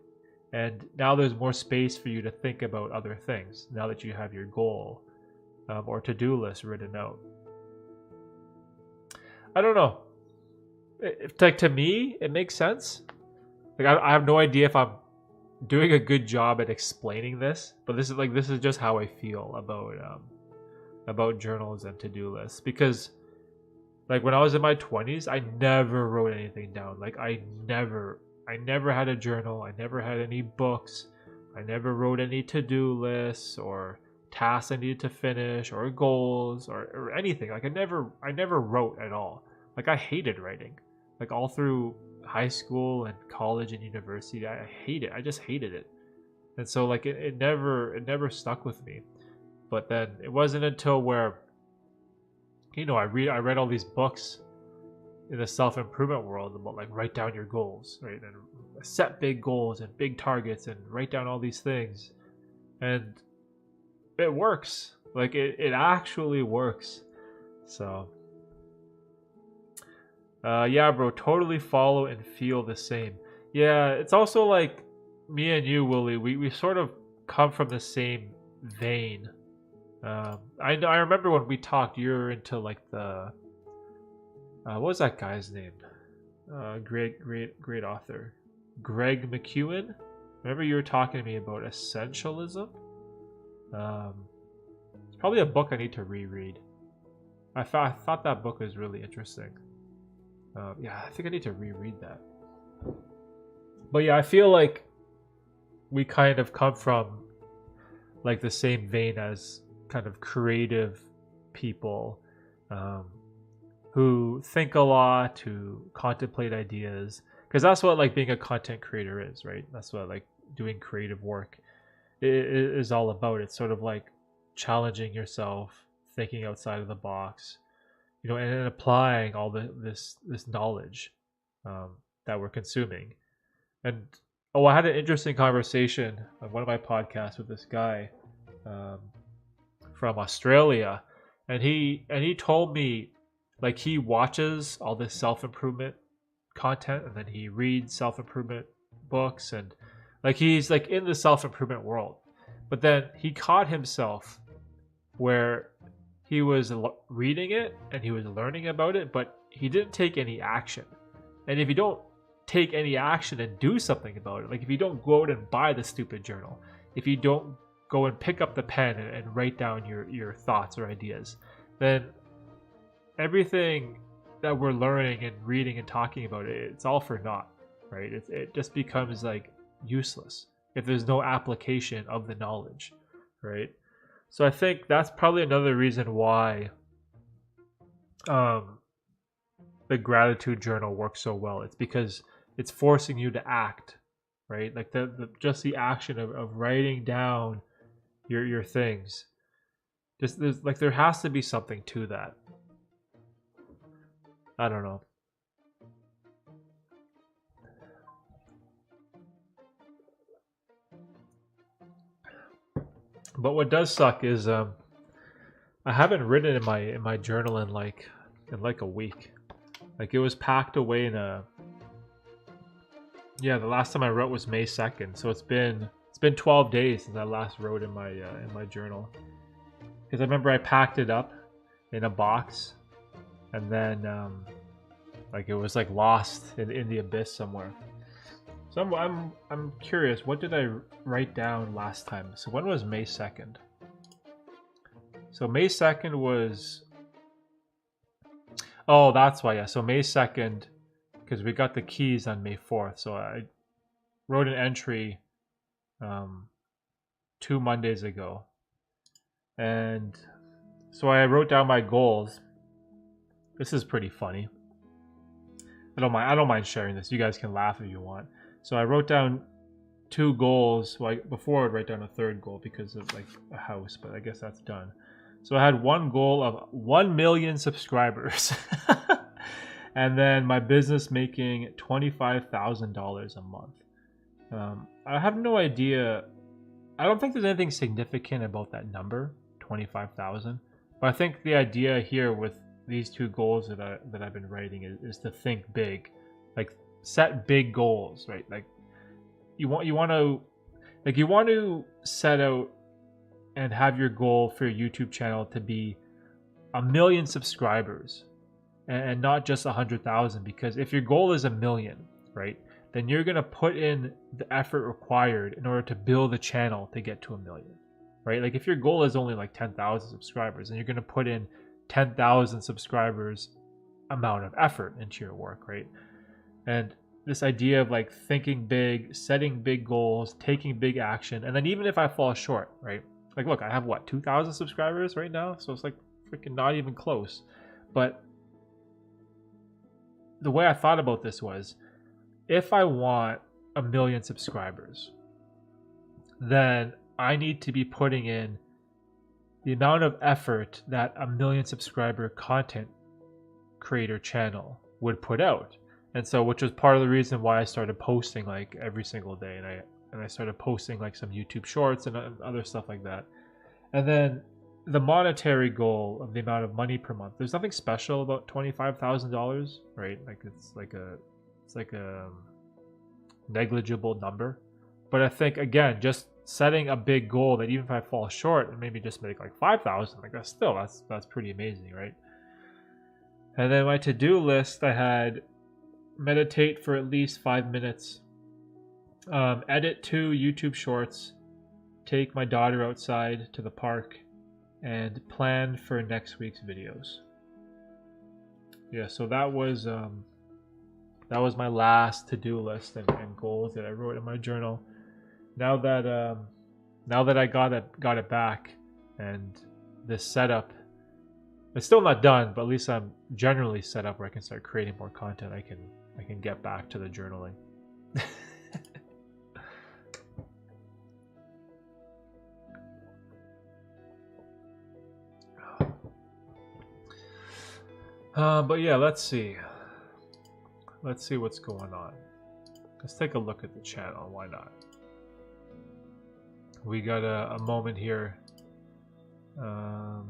And now there's more space for you to think about other things now that you have your goal or to-do list written out. I don't know. Like to me, it makes sense. Like I have no idea if I'm doing a good job at explaining this, but this is just how I feel about journals and to-do lists. Because like when I was in my 20s, I never wrote anything down. Like I never had a journal. I never had any books. I never wrote any to-do lists or tasks I needed to finish or goals or anything. Like I never wrote at all. Like I hated writing. Like all through high school and college and university, I hate it. I just hated it. And so like it never stuck with me. But then it wasn't until where, you know, I read all these books in the self-improvement world about like write down your goals, right? And set big goals and big targets and write down all these things. And it works. Like it actually works. So yeah, bro, totally follow and feel the same. Yeah, it's also like me and you, Willie, we sort of come from the same vein. I remember when we talked, you were into like the what was that guy's name? Great author, Greg McEwen. Remember you were talking to me about essentialism? It's probably a book I need to reread. I thought that book was really interesting. Yeah, I think I need to reread that. But yeah, I feel like we kind of come from like the same vein as kind of creative people who think a lot, who contemplate ideas, because that's what like being a content creator is, right? That's what like doing creative work is all about. It's sort of like challenging yourself, thinking outside of the box, you know, and applying all this knowledge that we're consuming. And I had an interesting conversation on one of my podcasts with this guy from Australia, and he told me like he watches all this self-improvement content and then he reads self-improvement books and like he's like in the self-improvement world, but then he caught himself where he was reading it and he was learning about it, but he didn't take any action. And if you don't take any action and do something about it, like if you don't go out and buy the stupid journal, if you don't go and pick up the pen and write down your thoughts or ideas, then everything that we're learning and reading and talking about, it's all for naught, right? It just becomes like useless if there's no application of the knowledge, right? So I think that's probably another reason why the gratitude journal works so well. It's because it's forcing you to act, right? Like just the action of writing down your things. Just there has to be something to that. I don't know. But what does suck is I haven't written in my journal in like a week. Like it was packed away in a the last time I wrote was May 2nd, so it's been 12 days since I last wrote in my journal. Because I remember I packed it up in a box and then like it was like lost in the abyss somewhere. So I'm curious, what did I write down last time? So when was May 2nd? So May 2nd was, oh, that's why, yeah. So May 2nd, because we got the keys on May 4th. So I wrote an entry 2 Mondays ago. And so I wrote down my goals. This is pretty funny. I don't mind sharing this. You guys can laugh if you want. So I wrote down 2 goals. Well, before I'd write down a 3rd goal because of like a house, but I guess that's done. So I had one goal of 1 million subscribers. And then my business making $25,000 a month. I have no idea. I don't think there's anything significant about that number, 25,000. But I think the idea here with these 2 goals that I've been writing is to think big, like set big goals, right? Like you want to set out and have your goal for your YouTube channel to be 1 million subscribers, and not just 100,000. Because if your goal is 1 million, right, then you're gonna put in the effort required in order to build a channel to get to 1 million, right? Like if your goal is only like 10,000 subscribers, and you're gonna put in 10,000 subscribers amount of effort into your work, right? And this idea of like thinking big, setting big goals, taking big action, and then even if I fall short, right? Like look, I have what, 2,000 subscribers right now, so it's like freaking not even close. But the way I thought about this was, if I want 1 million subscribers, then I need to be putting in the amount of effort that 1 million subscriber content creator channel would put out. And so, which was part of the reason why I started posting like every single day, and I started posting like some YouTube shorts and other stuff like that. And then the monetary goal of the amount of money per month, there's nothing special about $25,000, right? Like it's like a negligible number. But I think, again, just setting a big goal that even if I fall short and maybe just make like 5,000, like that's pretty amazing, right? And then my to-do list, I had meditate for at least 5 minutes, edit 2 YouTube shorts, take my daughter outside to the park, and plan for next week's videos. Yeah, so that was my last to-do list and goals that I wrote in my journal. Now that I got it back, and this setup, it's still not done, but at least I'm generally set up where I can start creating more content. I can get back to the journaling. But yeah, let's see what's going on. Let's take a look at the channel. Why not? We got a moment here. I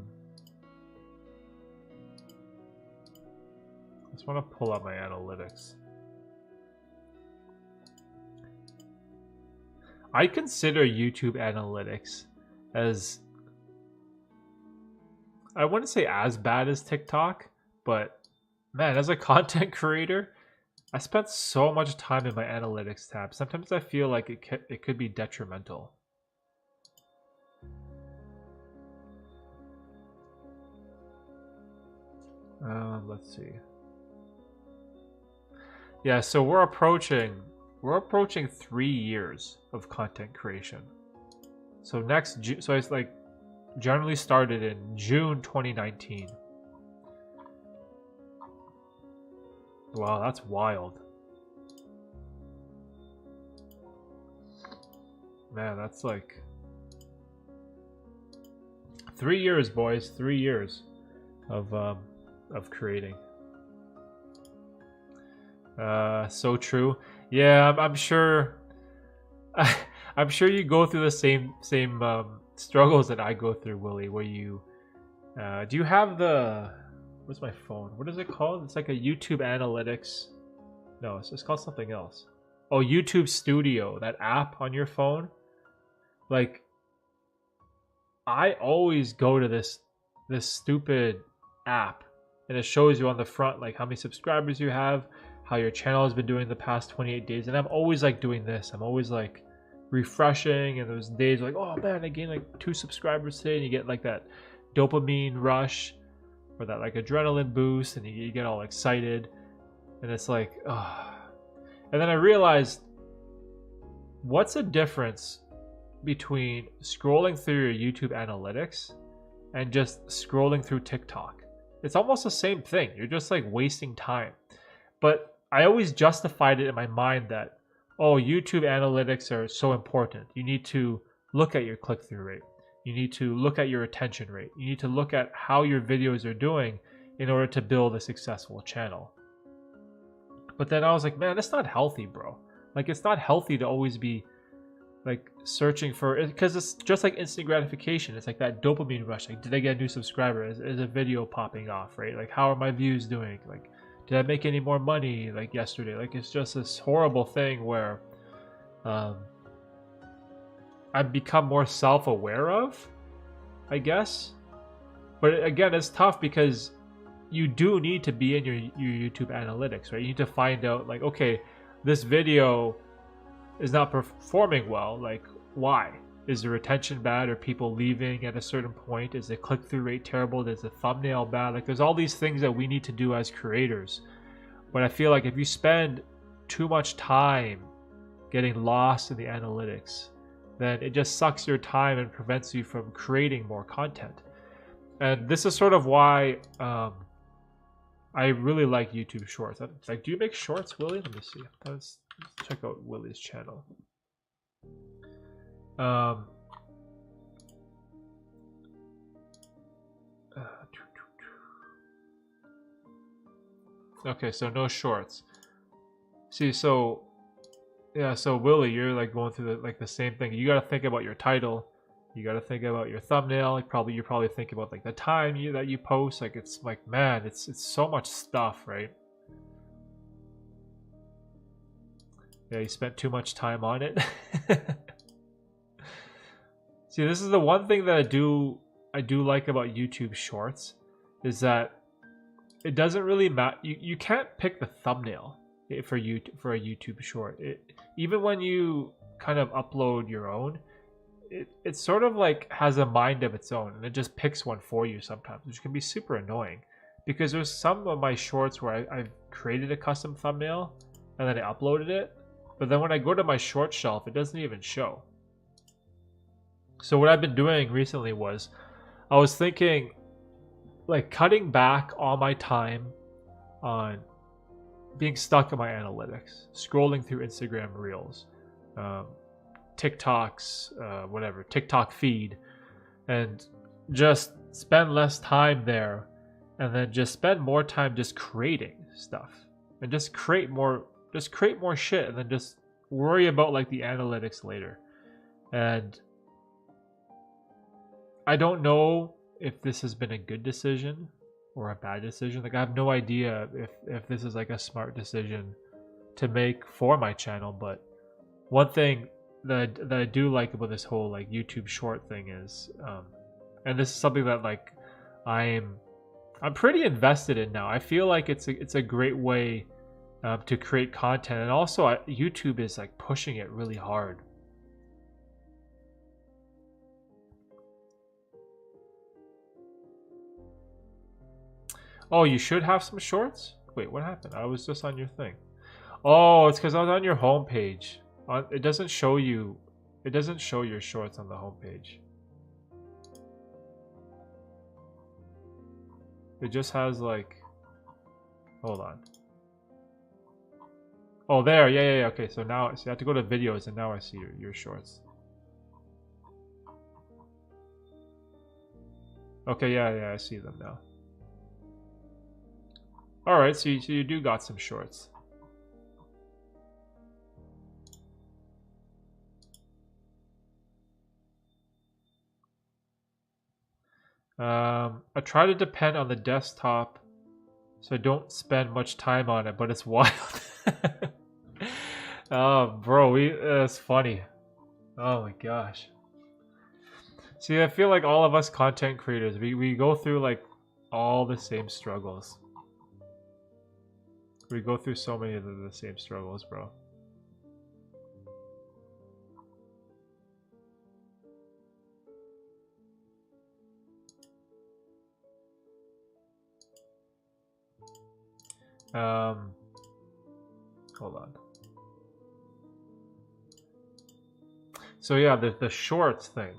just want to pull up my analytics. I consider YouTube analytics as, I wouldn't say as bad as TikTok, but man, as a content creator, I spent so much time in my analytics tab. Sometimes I feel like it could be detrimental. Let's see. Yeah, so we're approaching 3 years of content creation. So so it's like generally started in June 2019. Wow, that's wild. Man, that's like 3 years, boys. 3 years of creating. So true. Yeah, I'm sure. I'm sure you go through the same struggles that I go through, Willie. Where you do you have the, where's my phone? What is it called? It's like a YouTube analytics. No, it's called something else. Oh, YouTube Studio, that app on your phone. Like, I always go to this stupid app and it shows you on the front like how many subscribers you have, how your channel has been doing the past 28 days. And I'm always like doing this. I'm always like refreshing, and those days like, oh man, I gained like 2 subscribers today, and you get like that dopamine rush or that like adrenaline boost, and you get all excited, and it's like, oh. And then I realized, what's the difference between scrolling through your YouTube analytics and just scrolling through TikTok? It's almost the same thing. You're just like wasting time. But I always justified it in my mind that, oh, YouTube analytics are so important. You need to look at your click-through rate. You need to look at your attention rate. You need to look at how your videos are doing in order to build a successful channel. But then I was like, man, that's not healthy, bro. Like, it's not healthy to always be like searching for, because it's just like instant gratification. It's like that dopamine rush. Like, did I get a new subscriber? Is a video popping off, right? Like, how are my views doing? Like, did I make any more money like yesterday? Like, it's just this horrible thing where I've become more self-aware of, I guess. But again, it's tough because you do need to be in your YouTube analytics, right? You need to find out like, okay, this video is not performing well. Like, why? Is the retention bad? Are people leaving at a certain point? Is the click-through rate terrible? Is the thumbnail bad? Like, there's all these things that we need to do as creators. But I feel like if you spend too much time getting lost in the analytics, then it just sucks your time and prevents you from creating more content. And this is sort of why I really like YouTube Shorts. It's like, do you make shorts, Willie? Let me see. Let's check out Willie's channel. Okay, so no shorts. See, so yeah, so Willie, you're like going through the same thing. You got to think about your title. You got to think about your thumbnail. Like, you're probably thinking about like the time that you post. Like, it's like, man, it's so much stuff, right? Yeah, you spent too much time on it. See, this is the one thing that I do like about YouTube Shorts, is that it doesn't really matter. You can't pick the thumbnail for a YouTube short. Even when you kind of upload your own, it sort of like has a mind of its own, and it just picks one for you sometimes, which can be super annoying. Because there's some of my shorts where I've created a custom thumbnail and then I uploaded it, but then when I go to my short shelf, it doesn't even show. So what I've been doing recently was, I was thinking like cutting back all my time on being stuck in my analytics, scrolling through Instagram Reels, TikToks, whatever, TikTok feed, and just spend less time there, and then just spend more time just creating stuff, and just create more shit, and then just worry about like the analytics later. And I don't know if this has been a good decision or a bad decision. Like, I have no idea if this is like a smart decision to make for my channel. But one thing that I do like about this whole like YouTube short thing is, and this is something that like I'm pretty invested in now. I feel like it's a great way to create content, and also YouTube is like pushing it really hard. Oh, you should have some shorts? Wait, what happened? I was just on your thing. Oh, it's because I was on your homepage. It doesn't show you. It doesn't show your shorts on the homepage. It just has like. Hold on. Oh, there. Yeah. Okay, so now you have to go to videos, and now I see your shorts. Okay, yeah, I see them now. All right, so you do got some shorts. I try to depend on the desktop, so I don't spend much time on it, but it's wild. Oh, bro, that's funny. Oh my gosh. See, I feel like all of us content creators, we go through like all the same struggles. We go through so many of the same struggles, bro. Hold on. So yeah, the shorts thing.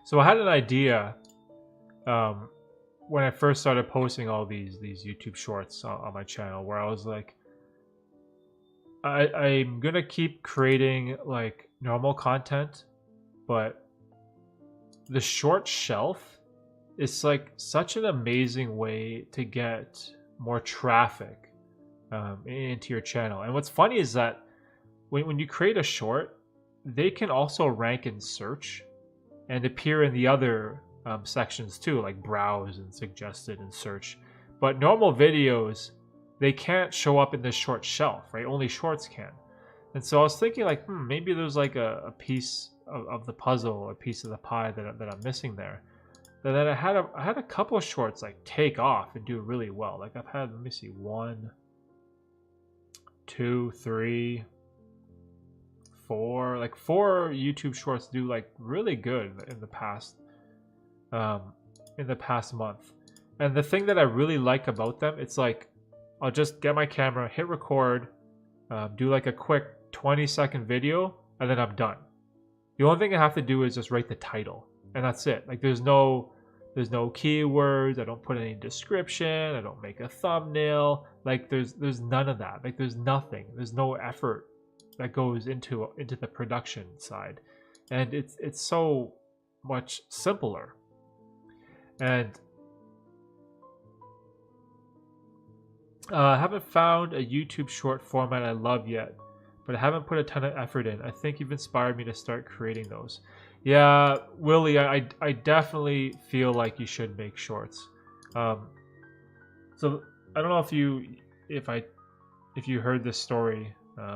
So I had an idea when I first started posting all these YouTube shorts on my channel, where I was like, I'm gonna keep creating like normal content, but the short shelf is like such an amazing way to get more traffic into your channel. And what's funny is that when you create a short, they can also rank in search and appear in the other sections too, like browse and suggested and search. But normal videos, they can't show up in the short shelf, right? Only shorts can. And so I was thinking like, maybe there's like a piece of the puzzle, a piece of the pie that I'm missing there. And then I had a couple of shorts like take off and do really well. Like I've had, let me see, 1, 2, 3, 4, like 4 YouTube shorts do like really good in the past month. And the thing that I really like about them, it's like I'll just get my camera, hit record, do like a quick 20-second video, and then I'm done. The only thing I have to do is just write the title, and that's it. Like there's no keywords, I don't put any description, I don't make a thumbnail. Like there's none of that. Like there's nothing. There's no effort that goes into the production side, and it's so much simpler. And I haven't found a YouTube short format I love yet, but I haven't put a ton of effort in. I think you've inspired me to start creating those. Yeah, Willie, I definitely feel like you should make shorts. So I don't know if you heard this story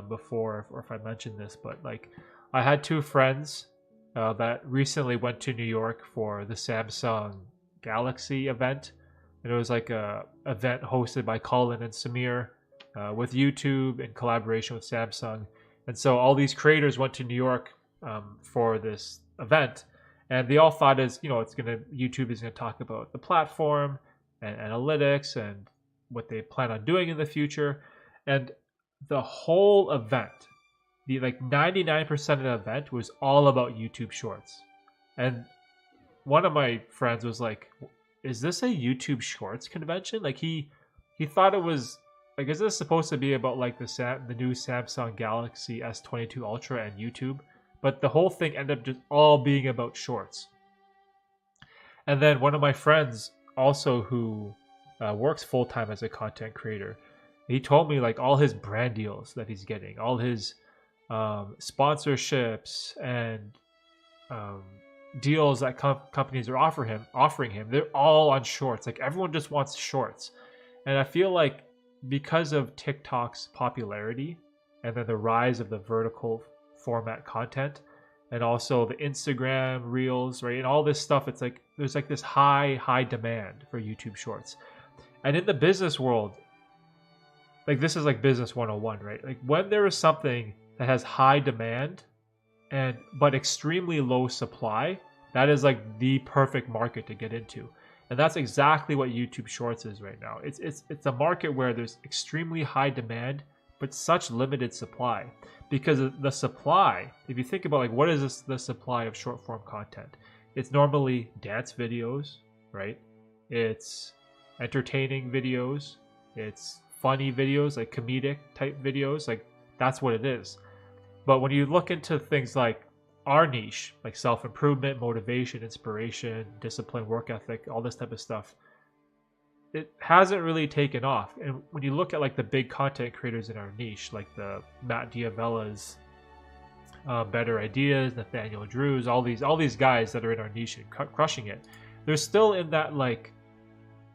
before, or if I mentioned this, but like I had 2 friends that recently went to New York for the Samsung Galaxy event, and it was like a event hosted by Colin and Samir with YouTube in collaboration with Samsung. And so all these creators went to New York for this event, and they all thought YouTube is gonna talk about the platform and analytics and what they plan on doing in the future. And the whole event, the like 99% of the event was all about YouTube Shorts. And one of my friends was like, is this a YouTube Shorts convention? Like he thought it was like, is this supposed to be about like the new Samsung Galaxy S22 Ultra and YouTube? But the whole thing ended up just all being about shorts. And then one of my friends also who works full-time as a content creator, he told me like all his brand deals that he's getting, all his sponsorships and deals that companies are offering him, they're all on shorts. Like everyone just wants shorts. And I feel like because of TikTok's popularity and then the rise of the vertical format content and also the Instagram reels, right, and all this stuff, it's like there's like this high demand for YouTube shorts. And in the business world, like this is like business 101, right? Like when there is something that has high demand but extremely low supply, that is like the perfect market to get into. And that's exactly what YouTube Shorts is right now. It's a market where there's extremely high demand but such limited supply. Because the supply, if you think about like what is the supply of short form content, it's normally dance videos, right? It's entertaining videos, it's funny videos, like comedic type videos, like that's what it is. But when you look into things like our niche, like self-improvement, motivation, inspiration, discipline, work ethic, all this type of stuff, it hasn't really taken off. And when you look at like the big content creators in our niche, like the Matt Diavella's, Better Ideas, Nathaniel Drews, all these guys that are in our niche and crushing it, they're still in that like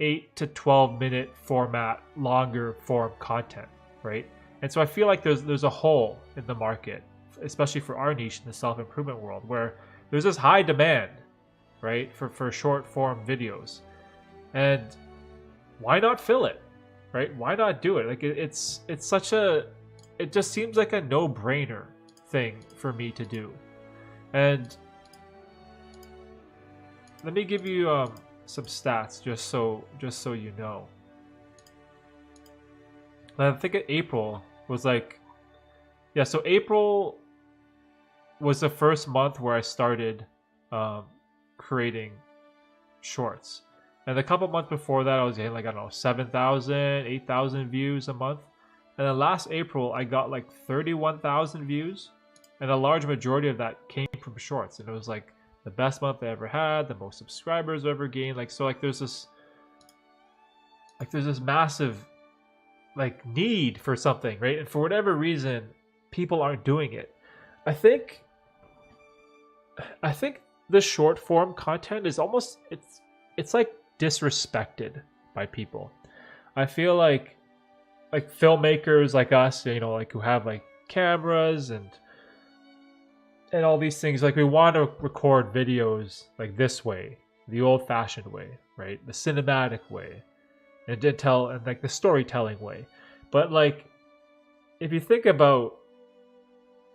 8 to 12 minute format, longer form content, right? And so I feel like there's a hole in the market, especially for our niche in the self-improvement world, where there's this high demand, right, for short form videos. And why not fill it? right? Why not do it? Like it's such a, it just seems like a no-brainer thing for me to do. And let me give you some stats just so you know. I think April was like, yeah, so April was the first month where I started creating shorts. And a couple months before that, I was getting like, I don't know, 7,000, 8,000 views a month. And then last April, I got like 31,000 views. And a large majority of that came from shorts. And it was like the best month I ever had, the most subscribers I ever gained. Like, so like there's this massive like need for something, right? And for whatever reason, people aren't doing it. I think the short form content is almost, it's like disrespected by people. I feel like filmmakers like us, you know, like who have like cameras and all these things, like we want to record videos like this way, the old fashioned way, right? The cinematic way, and like the storytelling way. But like, if you think about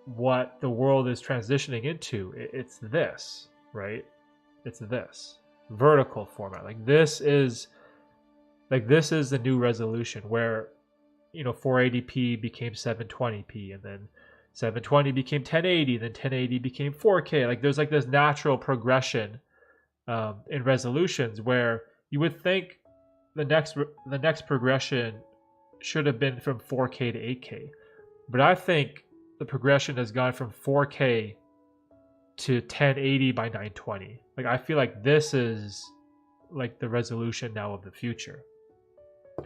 what the world is transitioning into, it's this, right? It's this vertical format. Like this is the new resolution where, you know, 480p became 720p, and then 720 became 1080, then 1080 became 4K. Like there's like this natural progression in resolutions where you would think the next progression should have been from 4K to 8K, but I think the progression has gone from 4K to 1080 by 920. Like I feel like this is like the resolution now of the future.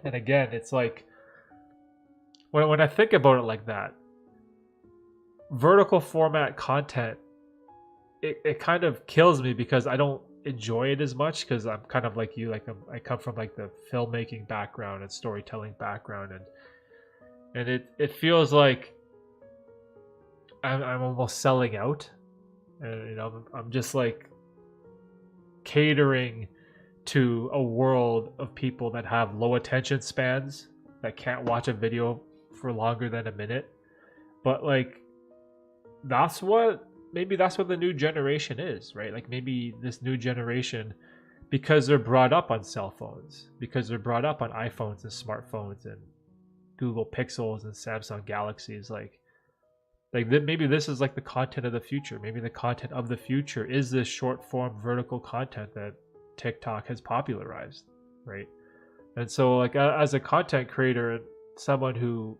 And again, it's like when I think about it like that, vertical format content, it kind of kills me because I don't enjoy it as much, because I'm kind of like you, like I come from like the filmmaking background and storytelling background, and it feels like I'm almost selling out, and you know I'm just like catering to a world of people that have low attention spans, that can't watch a video for longer than a minute. But like maybe that's what the new generation is, right? Like maybe this new generation, because they're brought up on cell phones, because they're brought up on iPhones and smartphones and Google Pixels and Samsung Galaxies, like maybe this is like the content of the future. Maybe the content of the future is this short form vertical content that TikTok has popularized, right? And so like as a content creator, someone who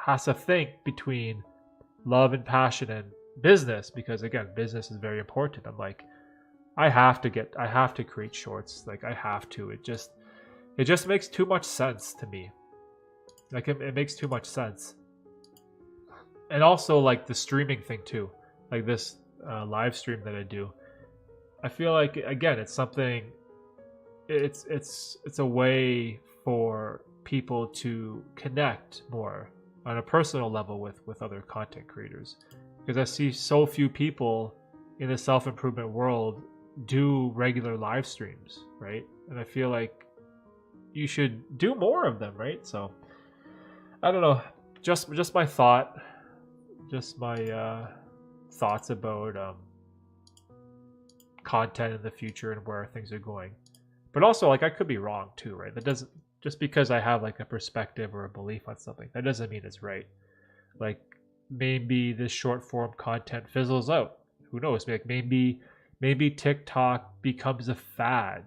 has to think between love and passion and business, because again, business is very important. I'm like, I have to create shorts. Like I have to. It just makes too much sense to me. Like it makes too much sense. And also like the streaming thing too, like this live stream that I do. I feel like again, it's something. It's a way for people to connect more on a personal level with other content creators, because I see so few people in the self-improvement world do regular live streams, right? And I feel like you should do more of them, right? So I don't know, just my thought, just my thoughts about content in the future and where things are going. But also, like, I could be wrong too, right? That doesn't, just because I have like a perspective or a belief on something, that doesn't mean it's right. Like maybe this short form content fizzles out. Who knows? Like maybe TikTok becomes a fad,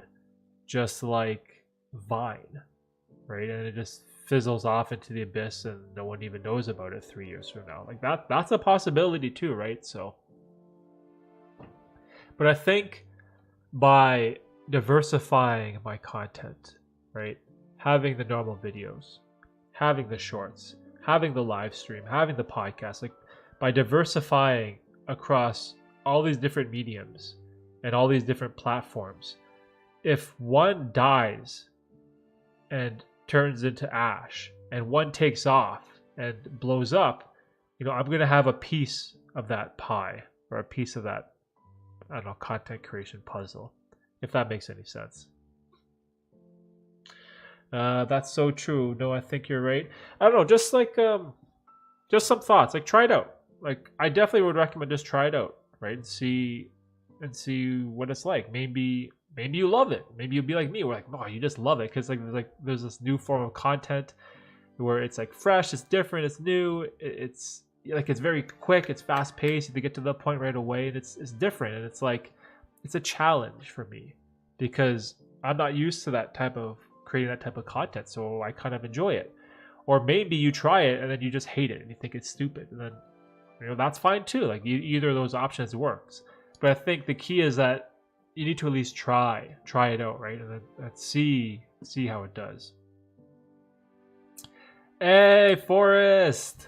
just like Vine, right? And it just fizzles off into the abyss, and no one even knows about it 3 years from now. Like that's a possibility too, right? So, but I think by diversifying my content, right? Having the normal videos, having the shorts, having the live stream, having the podcast, like by diversifying across all these different mediums and all these different platforms, if one dies and turns into ash and one takes off and blows up, you know, I'm going to have a piece of that pie, or a piece of that, I don't know, content creation puzzle, if that makes any sense. That's so true. No, I think you're right. I don't know, just some thoughts. Like try it out. Like I definitely would recommend just try it out, right? And see what it's like. Maybe you love it. Maybe you'll be like me. We're like, no, you just love it because like there's this new form of content where it's like fresh, it's different, it's new, it's like it's very quick, it's fast paced. You get to the point right away, and it's different, and it's like it's a challenge for me because I'm not used to that type of creating that type of content, so I kind of enjoy it. Or maybe you try it and then you just hate it and you think it's stupid, and then that's fine too. Like either of those options works. But I think the key is that you need to at least try it out, right? And then see how it does. Hey, Forrest!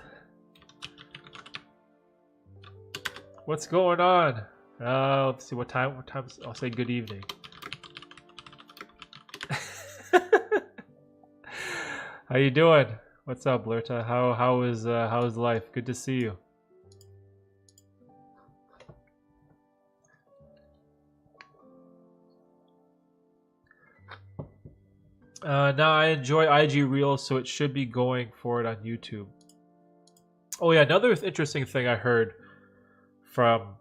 What's going on? Let's see what time. I'll say good evening. How you doing? What's up, Blurta? How is life? Good to see you. Now I enjoy IG Reels, so it should be going for it on YouTube. Oh yeah, another interesting thing I heard from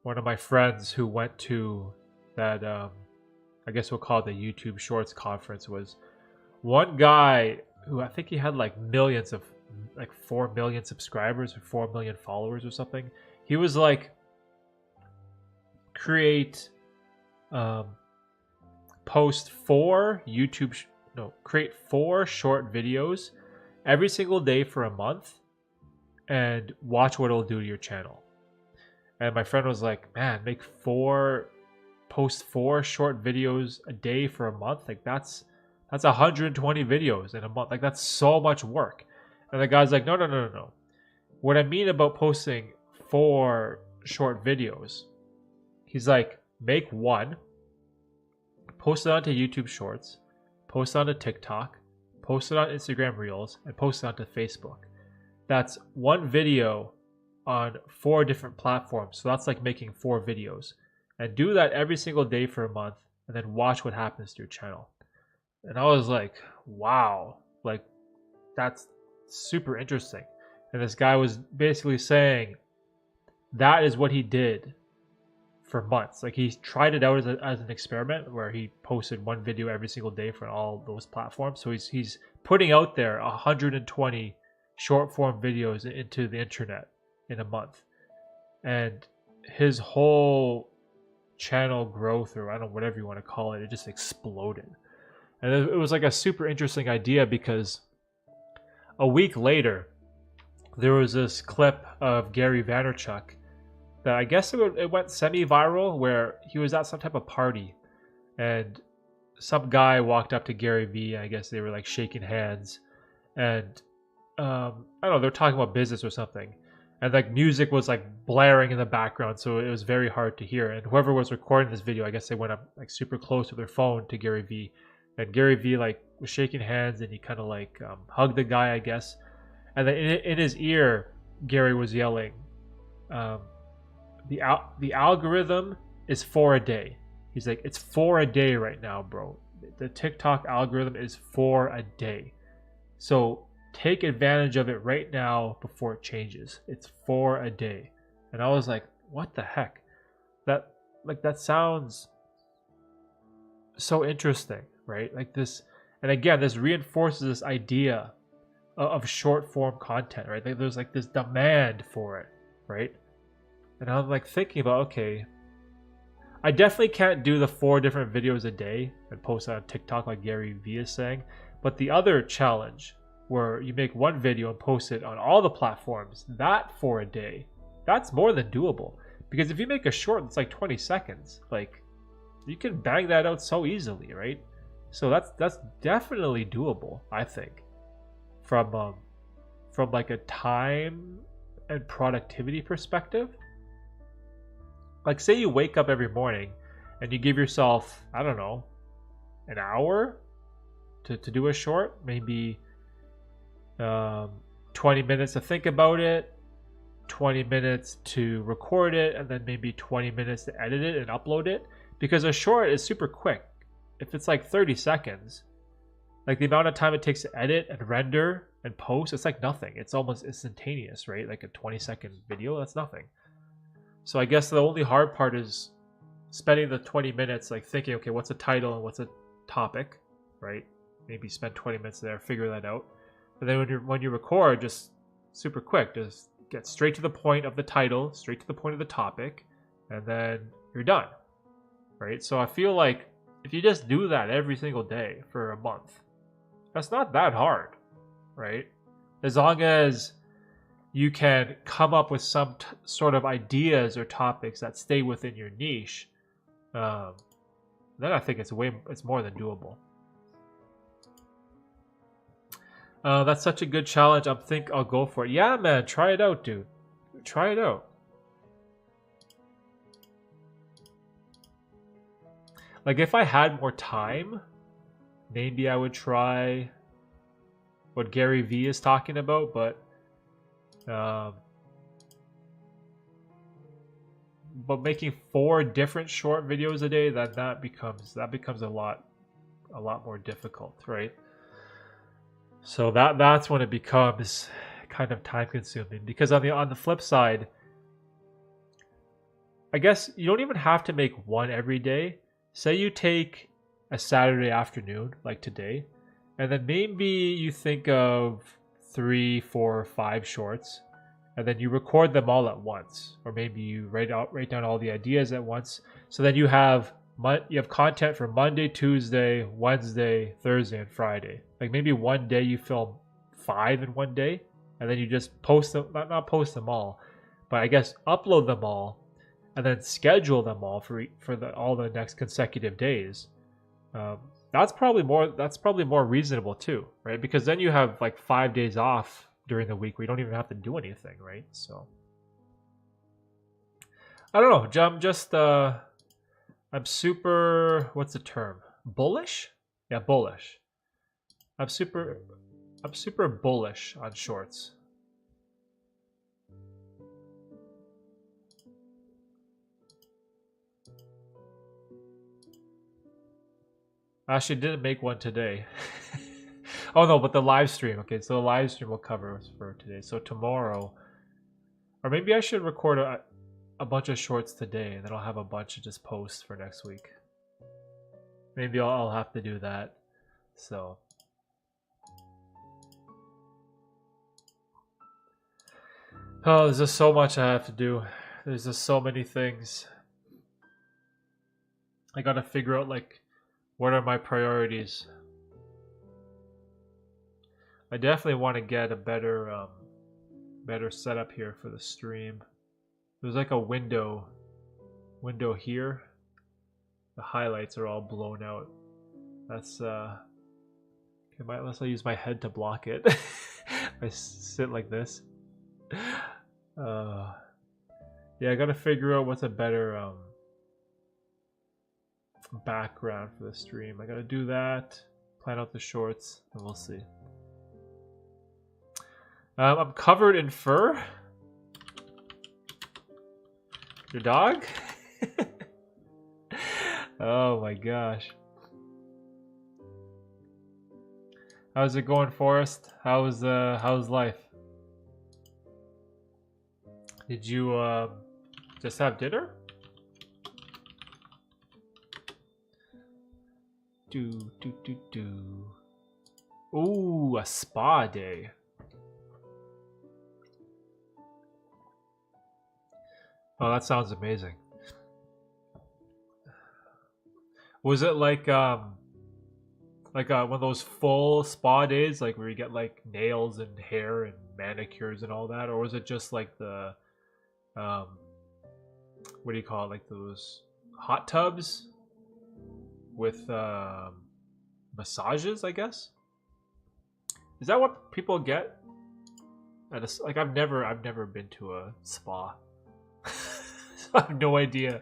one of my friends who went to that, I guess we'll call it the YouTube Shorts conference, was one guy who I think he had like millions of, like 4 million subscribers or 4 million followers or something. He was like, create create 4 short videos every single day for a month and watch what it'll do to your channel. And my friend was like, man, post 4 short videos a day for a month. Like that's 120 videos in a month. Like that's so much work. And the guy's like, no. What I mean about posting 4 short videos, he's like, make one, post it onto YouTube Shorts, post it onto TikTok, post it on Instagram Reels, and post it onto Facebook. That's one video on 4 different platforms. So that's like making 4 videos. And do that every single day for a month, and then watch what happens to your channel. And I was like, wow, like that's super interesting. And this guy was basically saying that is what he did for months. Like he tried it out as an experiment where he posted one video every single day for all those platforms. So he's putting out there 120 short form videos into the internet in a month. And his whole channel growth, or I don't know, whatever you want to call it just exploded. And it was like a super interesting idea because a week later, there was this clip of Gary Vaynerchuk that I guess it went semi-viral, where he was at some type of party and some guy walked up to Gary Vee. I guess they were like shaking hands, and I don't know, they're talking about business or something, and like music was like blaring in the background, so it was very hard to hear. And whoever was recording this video, I guess they went up like super close with their phone to Gary Vee, and Gary Vee like was shaking hands, and he kind of like hugged the guy, I guess, and then in his ear, Gary was yelling, the algorithm is 4 a day. He's like, it's 4 a day right now, bro. The TikTok algorithm is 4 a day. So take advantage of it right now before it changes. It's 4 a day. And I was like, what the heck? That sounds so interesting, right? Like this, and again, this reinforces this idea of short form content, right? There's like this demand for it, right? And I'm like thinking about, okay, I definitely can't do the 4 different videos a day and post on TikTok like Gary Vee is saying. But the other challenge where you make one video and post it on all the platforms, that 4 a day, that's more than doable. Because if you make a short that's like 20 seconds, like you can bang that out so easily, right? So that's definitely doable, I think, from like a time and productivity perspective. Like say you wake up every morning and you give yourself, I don't know, an hour to do a short, maybe 20 minutes to think about it, 20 minutes to record it, and then maybe 20 minutes to edit it and upload it. Because a short is super quick. If it's like 30 seconds, Like the amount of time it takes to edit and render and post, it's like nothing. It's almost instantaneous, right? Like a 20-second video, that's nothing. So I guess the only hard part is spending the 20 minutes like thinking, okay, what's a title and what's a topic, right? Maybe spend 20 minutes there, figure that out. And then when you record, just super quick, just get straight to the point of the title, straight to the point of the topic, and then you're done, right? So I feel like if you just do that every single day for a month, that's not that hard, right? As long as you can come up with some sort of ideas or topics that stay within your niche, then I think it's more than doable. That's such a good challenge. I think I'll go for it. Yeah, man, try it out, dude. Try it out. Like, if I had more time, maybe I would try what Gary Vee is talking about, but making 4 different short videos a day, that becomes a lot more difficult, right? So that's when it becomes kind of time consuming, because on the flip side, I guess you don't even have to make one every day. Say you take a Saturday afternoon like today, and then maybe you think of 3, 4, 5 shorts, and then you record them all at once, or maybe you write down all the ideas at once. So then you have content for Monday, Tuesday, Wednesday, Thursday, and Friday. Like maybe one day you film 5 in one day, and then you just post them, not post them all, but I guess upload them all, and then schedule them all for all the next consecutive days. That's probably more reasonable too, right? Because then you have like 5 days off during the week where you don't even have to do anything, right? So I don't know. I'm just I'm super, what's the term? Bullish? Yeah, bullish. I'm super bullish on shorts. I actually didn't make one today. Oh no, but the live stream. Okay, so the live stream will cover us for today. So tomorrow, or maybe I should record a bunch of shorts today, and then I'll have a bunch of just posts for next week. Maybe I'll have to do that. So oh, there's just so much I have to do. There's just so many things. I gotta figure out like what are my priorities. I definitely want to get a better setup here for the stream. There's like a window here. The highlights are all blown out. That's okay, unless I use my head to block it. I sit like this. Yeah, I gotta figure out what's a better background for the stream. I gotta do that, plan out the shorts, and we'll see. I'm covered in fur. Your dog? Oh my gosh. How's it going, Forrest? How's life? Did you just have dinner? Ooh, a spa day. Oh, that sounds amazing. Was it like one of those full spa days, like where you get like nails and hair and manicures and all that, or was it just like the what do you call it, like those hot tubs with massages, I guess? Is that what people get? Like I've never been to a spa. I have no idea.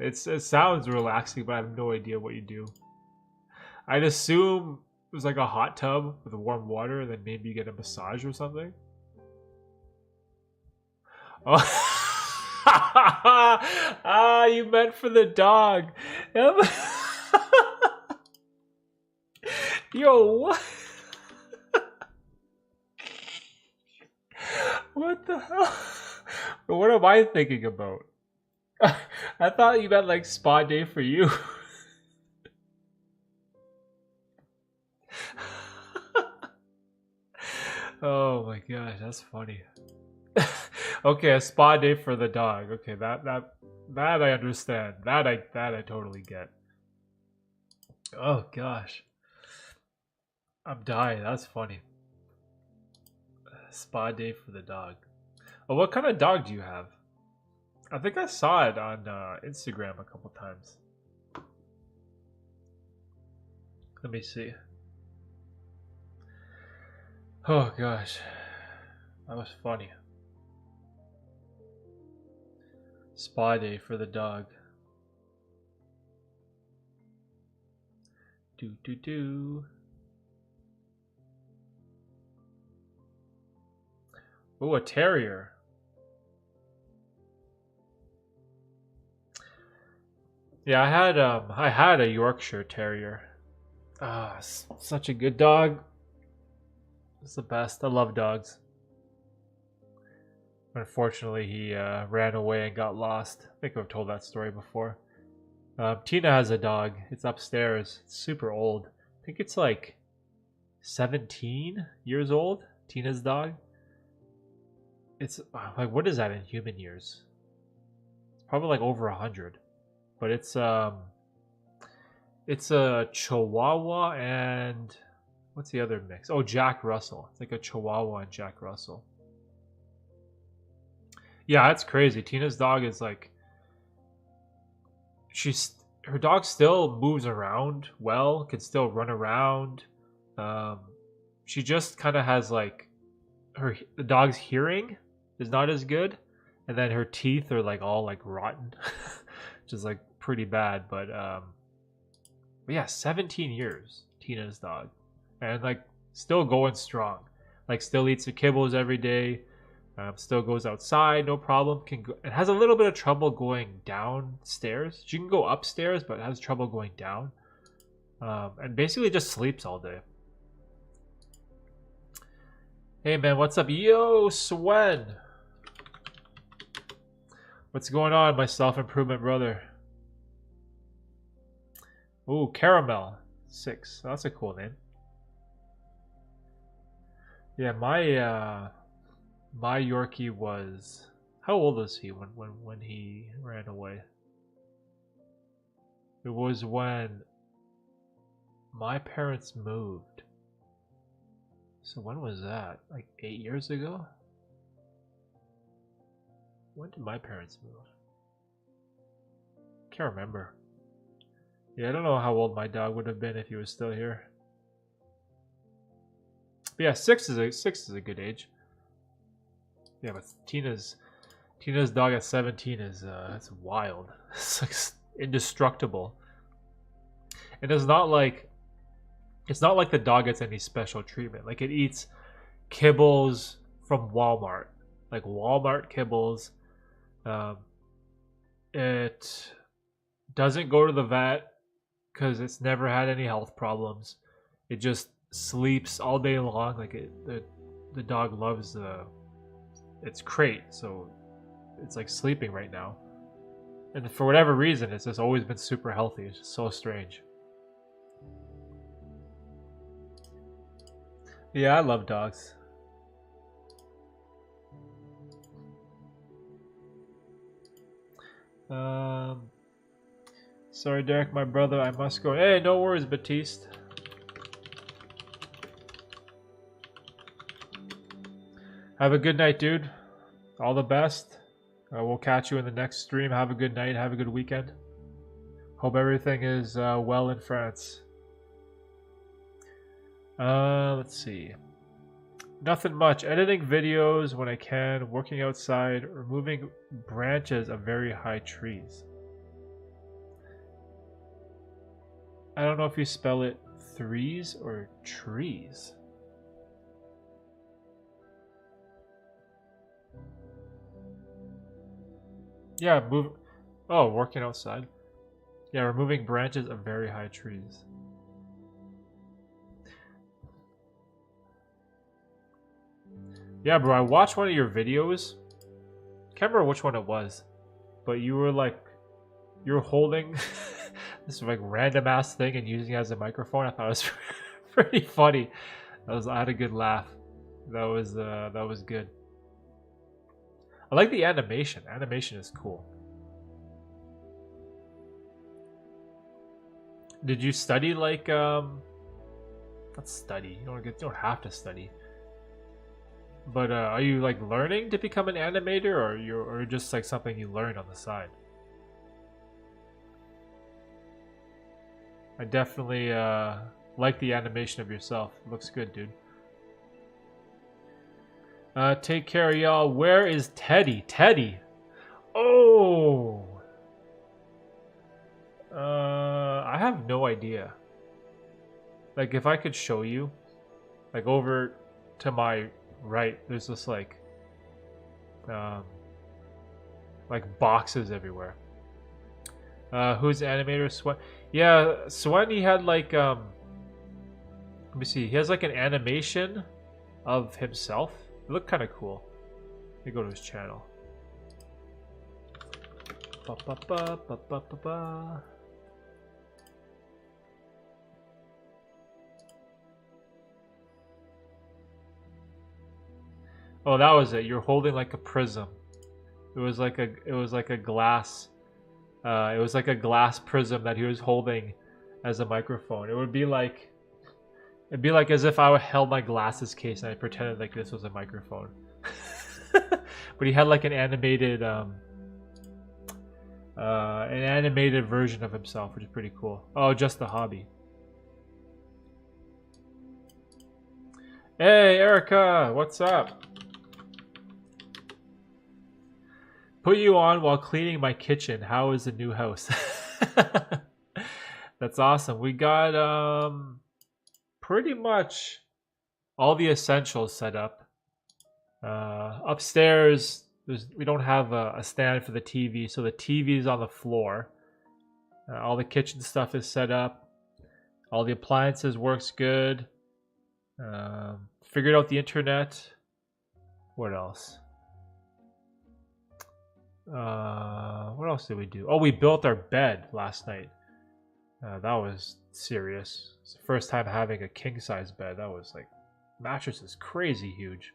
It sounds relaxing, but I have no idea what you do. I'd assume it was like a hot tub with warm water, and then maybe you get a massage or something. Oh. Ah, you meant for the dog. Yo, what? What the hell? What am I thinking about? I thought you meant like spa day for you. Oh my gosh, that's funny. Okay, a spa day for the dog. Okay, that I understand. That I totally get. Oh gosh. I'm dying. That's funny. Spa day for the dog. Oh, what kind of dog do you have? I think I saw it on Instagram a couple times. Let me see. Oh gosh. That was funny. Spa day for the dog. Do do do. Oh, a terrier. Yeah, I had a Yorkshire Terrier. Ah, such a good dog. It's the best. I love dogs. Unfortunately, he ran away and got lost. I think I've told that story before. Tina has a dog. It's upstairs. It's super old. I think it's like 17 years old. Tina's dog. It's like, what is that in human years? It's probably like over 100. But it's a Chihuahua and what's the other mix? Oh, Jack Russell. It's like a Chihuahua and Jack Russell. Yeah, that's crazy. Tina's dog is like her dog still moves around well, can still run around. Um, she just kind of has like the dog's hearing is not as good, and then her teeth are like all like rotten, which is like pretty bad. But yeah, 17 years Tina's dog, and like still going strong. Like still eats the kibbles every day. Still goes outside, no problem. It has a little bit of trouble going downstairs. She can go upstairs, but has trouble going down. And basically just sleeps all day. Hey man, what's up? Yo, Swen! What's going on, my self-improvement brother? Ooh, Caramel 6. That's a cool name. Yeah, my Yorkie was... How old was he when he ran away? It was when my parents moved. So when was that? Like 8 years ago? When did my parents move? Can't remember. Yeah, I don't know how old my dog would have been if he was still here. But yeah, 6 is a good age. Yeah, but Tina's dog at 17 is it's wild. It's like indestructible. And it's not like the dog gets any special treatment. Like it eats kibbles from Walmart, like Walmart kibbles. It doesn't go to the vet because it's never had any health problems. It just sleeps all day long. Like the dog loves its crate, so it's like sleeping right now. And for whatever reason, it's just always been super healthy. It's just so strange. Yeah, I love dogs. Sorry, Derek, my brother, I must go. Hey, no worries, Batiste. Have a good night, dude. All the best. We'll catch you in the next stream. Have a good night. Have a good weekend. Hope everything is well in France. Let's see. Nothing much. Editing videos when I can. Working outside. Removing branches of very high trees. I don't know if you spell it threes or trees. Yeah, move. Oh, working outside. Yeah, removing branches of very high trees. Yeah, bro, I watched one of your videos. Can't remember which one it was, but you were like, you were holding this like random ass thing and using it as a microphone. I thought it was pretty funny. I had a good laugh. That was good. I like the animation. Animation is cool. Did you study like not study? You don't have to study. But are you like learning to become an animator, or just like something you learn on the side? I definitely like the animation of yourself. It looks good, dude. Take care, y'all. Where is Teddy? Teddy. Oh. I have no idea. Like, if I could show you, like over to my right, there's this like boxes everywhere. Who's the animator? Swen. Yeah, Swen. He had like let me see. He has like an animation of himself. It looked kind of cool. Let me go to his channel. Ba, ba, ba, ba, ba, ba, ba. Oh, that was it. You're holding like a prism. It was like a glass. It was like a glass prism that he was holding as a microphone. It'd be like as if I held my glasses case and I pretended like this was a microphone. But he had like an animated version of himself, which is pretty cool. Oh, just the hobby. Hey, Erica, what's up? Put you on while cleaning my kitchen. How is the new house? That's awesome. We got pretty much all the essentials set up. Upstairs, we don't have a stand for the TV, so the TV is on the floor. All the kitchen stuff is set up. All the appliances works good. Figured out the internet. What else? What else did we do? Oh, we built our bed last night. That was serious. It's the first time having a king-size bed. That was like, mattress is crazy huge.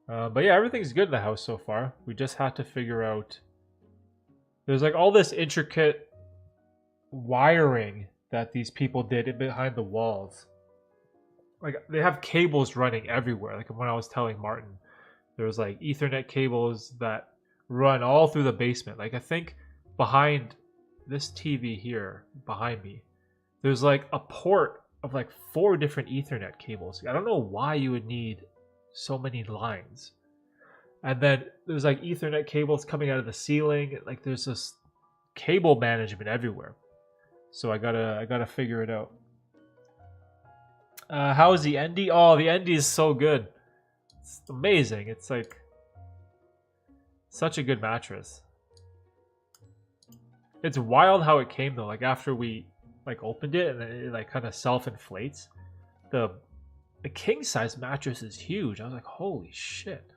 But yeah, everything's good in the house so far. We just had to figure out. There's like all this intricate wiring that these people did behind the walls. Like they have cables running everywhere. Like when I was telling Martin, there was like Ethernet cables that run all through the basement. Like I think behind this TV here, behind me, there's like a port of like 4 different Ethernet cables. I don't know why you would need so many lines. And then there's like Ethernet cables coming out of the ceiling. Like there's this cable management everywhere. So I gotta figure it out. How is the Endy? Oh, the Endy is so good. It's amazing. It's like such a good mattress. It's wild how it came though. Like after we like opened it and then it like kind of self-inflates. The king size mattress is huge. I was like, holy shit.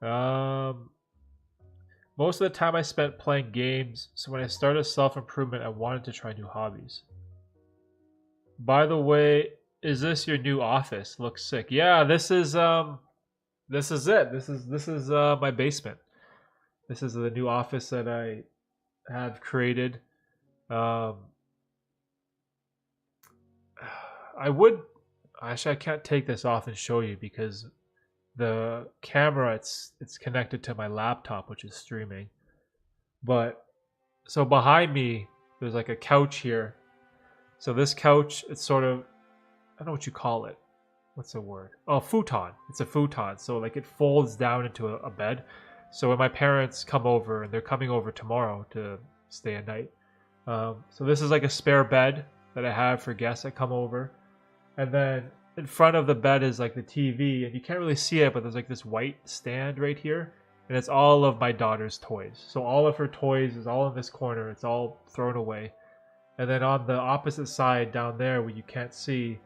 Most of the time I spent playing games, so when I started self-improvement, I wanted to try new hobbies. By the way, is this your new office? Looks sick. Yeah, this is it. This is my basement. This is the new office that I have created. I would actually I can't take this off and show you because the camera it's connected to my laptop, which is streaming. But so behind me there's like a couch here. So this couch, it's sort of, I don't know what you call it. What's the word? Oh, futon. It's a futon. So like it folds down into a bed. So when my parents come over, and they're coming over tomorrow to stay a night. So this is like a spare bed that I have for guests that come over. And then in front of the bed is like the TV, and you can't really see it, but there's like this white stand right here. And it's all of my daughter's toys. So all of her toys is all in this corner. It's all thrown away. And then on the opposite side down there where you can't see,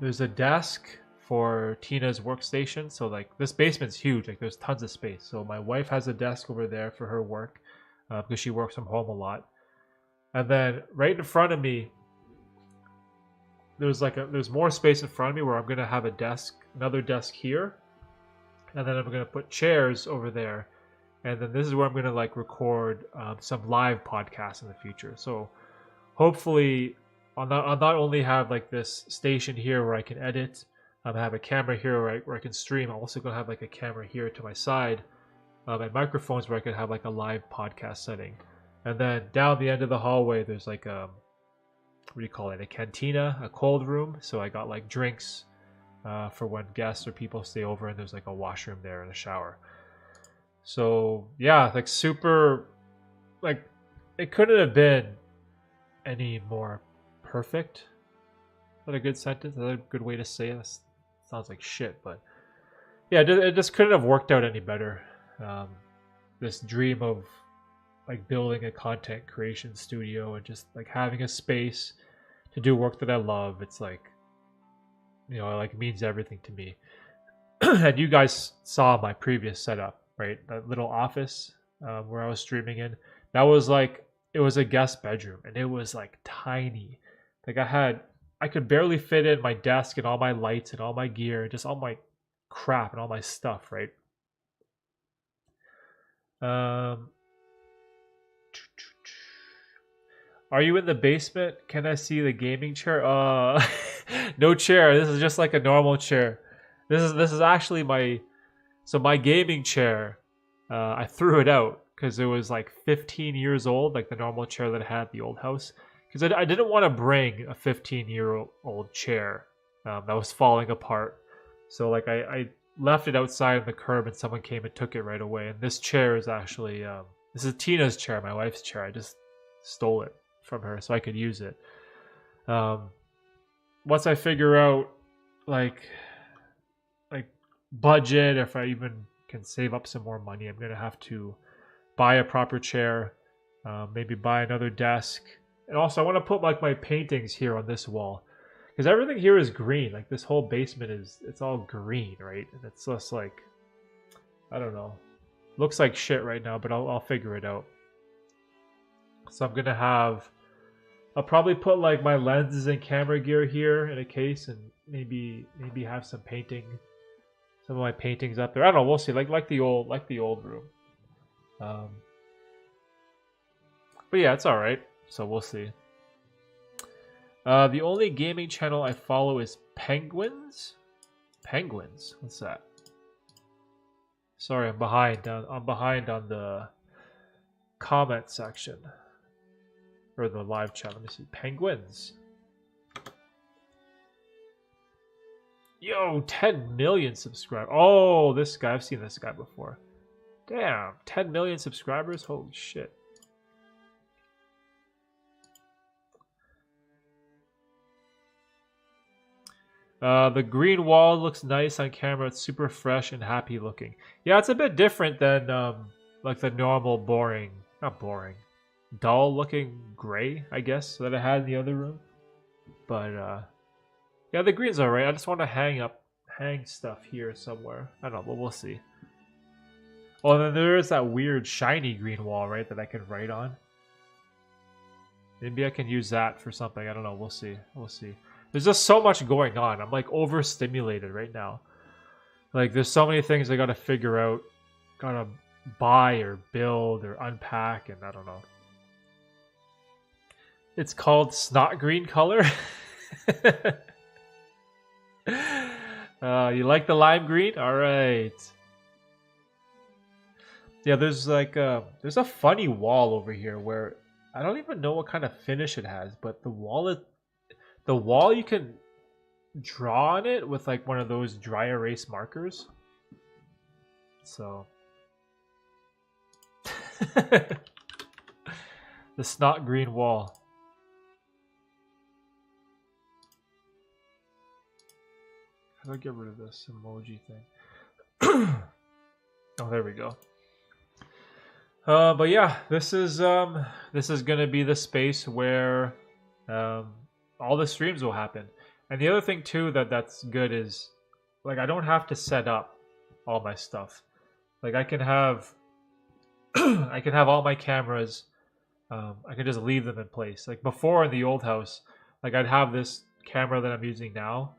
there's a desk for Tina's workstation. So like this basement's huge, like there's tons of space. So my wife has a desk over there for her work because she works from home a lot. And then right in front of me, there's more space in front of me where I'm gonna have a desk, another desk here, and then I'm gonna put chairs over there, and then this is where I'm gonna like record some live podcasts in the future. So hopefully, I'll not only have like this station here where I can edit, I have a camera here where I can stream. I'm also gonna have like a camera here to my side, and microphones where I could have like a live podcast setting. And then down the end of the hallway, there's like what do you call it? A cantina, a cold room. So I got like drinks for when guests or people stay over, and there's like a washroom there and a shower. So yeah, like super, like it couldn't have been any more perfect. Is that a good sentence? Is that a good way to say it? Sounds like shit, but yeah, it just couldn't have worked out any better. This dream of like building a content creation studio and just like having a space to do work that I love. It's like, you know, it like means everything to me. And you guys saw my previous setup, right? That little office where I was streaming in. That was like, it was a guest bedroom, and it was like tiny. Like I could barely fit in my desk and all my lights and all my gear, just all my crap and all my stuff, right? Are you in the basement? Can I see the gaming chair? No chair. This is just like a normal chair. This is actually my gaming chair. I threw it out because it was like 15 years old, like the normal chair that I had at the old house. Because I didn't want to bring a 15-year-old chair that was falling apart. So like I left it outside on the curb, and someone came and took it right away. And this chair is actually this is Tina's chair, my wife's chair. I just stole it from her so I could use it. Once I figure out like budget, if I even can save up some more money, I'm gonna have to buy a proper chair, maybe buy another desk, and also I want to put like my paintings here on this wall because everything here is green. Like this whole basement it's all green, right? And it's just like, I don't know, looks like shit right now, but I'll figure it out. So I'm gonna I'll probably put like my lenses and camera gear here in a case, and maybe have some of my paintings up there. I don't know. We'll see. Like the old room. But yeah, it's all right. So we'll see. The only gaming channel I follow is Penguins. Penguins. What's that? Sorry, I'm behind. I'm behind on the comment section. Or the live chat. Let me see. Penguins. Yo, 10 million subscribers. Oh, this guy. I've seen this guy before. Damn. 10 million subscribers? Holy shit. The green wall looks nice on camera. It's super fresh and happy looking. Yeah, it's a bit different than like the normal boring. Not boring. Dull looking gray, I guess, that I had in the other room. But yeah, the green's alright. I just want to hang stuff here somewhere. I don't know, but we'll see. Oh, and then there is that weird shiny green wall, right, that I can write on. Maybe I can use that for something. I don't know. We'll see. We'll see. There's just so much going on. I'm like overstimulated right now. Like there's so many things I gotta figure out, gotta buy or build or unpack, and I don't know. It's called snot green color. You like the lime green? All right. Yeah, there's like there's a funny wall over here where I don't even know what kind of finish it has, but the wall you can draw on it with like one of those dry erase markers. So the snot green wall. How do I get rid of this emoji thing? Oh, there we go. But yeah, this is gonna be the space where all the streams will happen. And the other thing too that's good is like I don't have to set up all my stuff. Like I can have I can have all my cameras. I can just leave them in place. Like before in the old house, like I'd have this camera that I'm using now,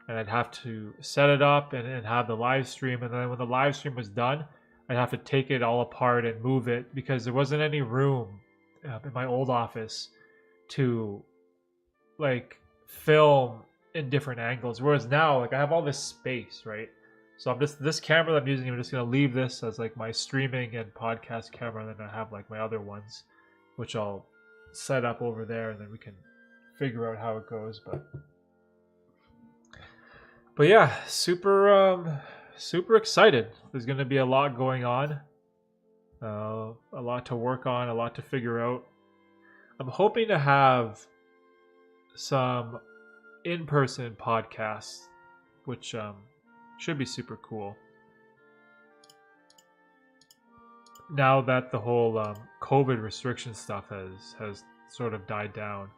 and I'd have to set it up and have the live stream. And then when the live stream was done, I'd have to take it all apart and move it because there wasn't any room in my old office to like film in different angles. Whereas now, like I have all this space, right? So I'm just this camera that I'm using. I'm just gonna leave this as like my streaming and podcast camera, and then I have like my other ones, which I'll set up over there, and then we can figure out how it goes. But yeah, super excited. There's gonna be a lot going on, a lot to work on, a lot to figure out. I'm hoping to have some in-person podcasts, which should be super cool. Now that the whole COVID restriction stuff has sort of died down,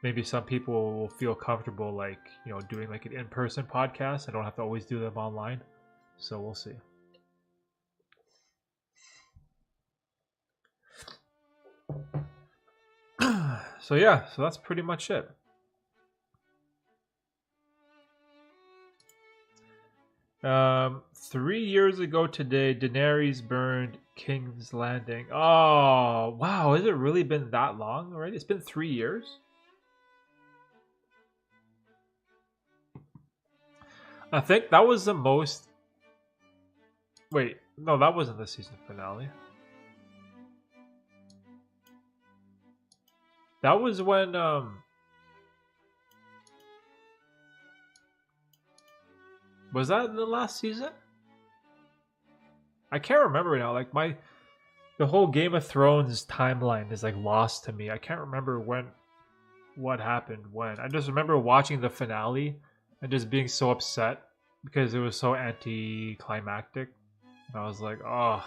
maybe some people will feel comfortable like doing like an in-person podcast. I don't have to always do them online, so we'll see. So yeah, so that's pretty much it. Um, 3 years ago today, Daenerys burned King's Landing. Oh, wow. Has it really been that long already? It's been 3 years? I think that was the most... Wait, no, that wasn't the season finale. That was when, was that in the last season? I can't remember now. Like the whole Game of Thrones timeline is like lost to me. I can't remember what happened when. I just remember watching the finale and just being so upset because it was so anticlimactic. And I was like, oh,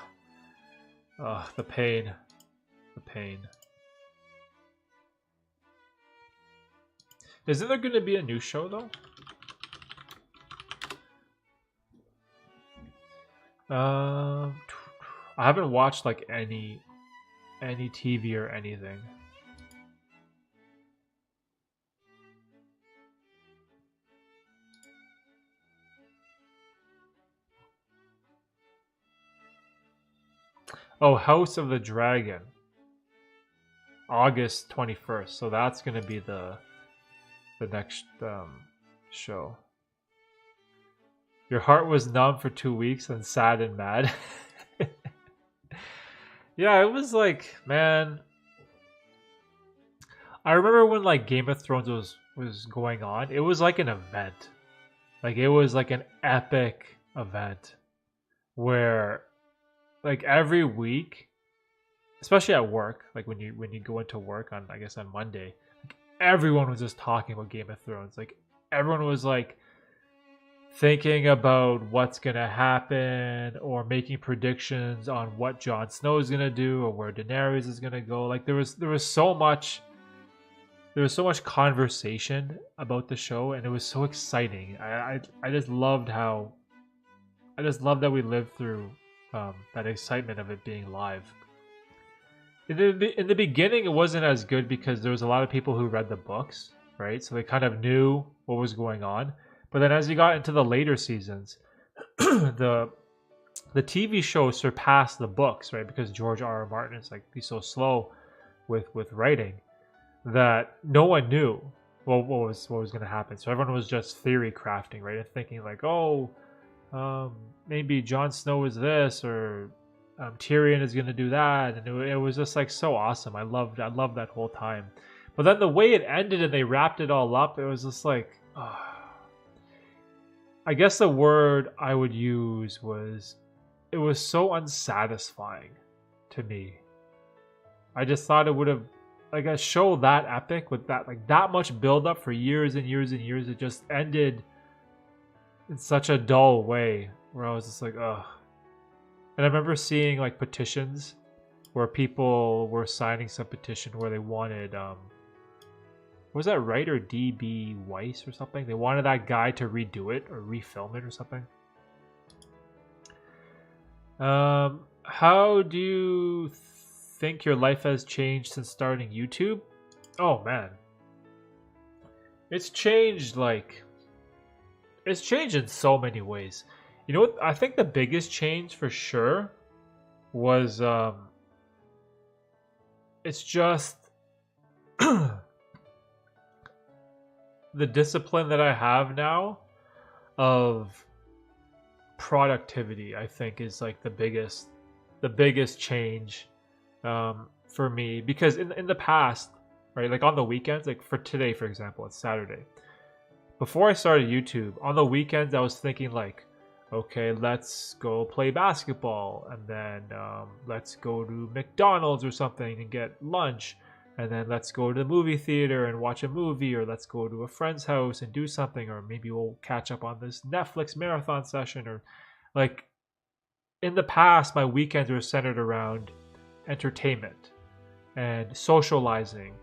the pain. Isn't there going to be a new show though? I haven't watched like any TV or anything. Oh, House of the Dragon. August 21st. So that's going to be the next show. Your heart was numb for 2 weeks and sad and mad. Yeah, it was like, man. I remember when like Game of Thrones was going on. It was like an event. Like it was like an epic event where like every week, especially at work, like when you go into work on, I guess on Monday, like everyone was just talking about Game of Thrones. Like everyone was like thinking about what's gonna happen or making predictions on what Jon Snow is gonna do or where Daenerys is gonna go. Like there was so much conversation about the show, and it was so exciting. I just loved that we lived through that excitement of it being live. In the beginning, it wasn't as good because there was a lot of people who read the books, right? So they kind of knew what was going on. But then as you got into the later seasons, the TV show surpassed the books, right? Because George R. R. Martin is like he's so slow with writing that no one knew what was going to happen. So everyone was just theory crafting, right? And thinking like, oh, maybe Jon Snow is this or Tyrion is going to do that, and it was just like so awesome. I loved that whole time. But then the way it ended and they wrapped it all up, it was just like, I guess the word I would use was, it was so unsatisfying to me. I just thought it would have, like a show that epic with that like that much build up for years and years and years, it just ended in such a dull way where I was just like, ugh. And I remember seeing like petitions where people were signing some petition where they wanted was that writer DB Weiss or something? They wanted that guy to redo it or refilm it or something. How do you think your life has changed since starting YouTube? Oh man. It's changed in so many ways. You know what? I think the biggest change for sure was it's just the discipline that I have now of productivity. I think is like the biggest change for me, because in the past, right, like on the weekends, like for today for example, it's Saturday. Before I started YouTube, on the weekends I was thinking like, okay, let's go play basketball, and then let's go to McDonald's or something and get lunch, and then let's go to the movie theater and watch a movie, or let's go to a friend's house and do something, or maybe we'll catch up on this Netflix marathon session. Or like in the past, my weekends were centered around entertainment and socializing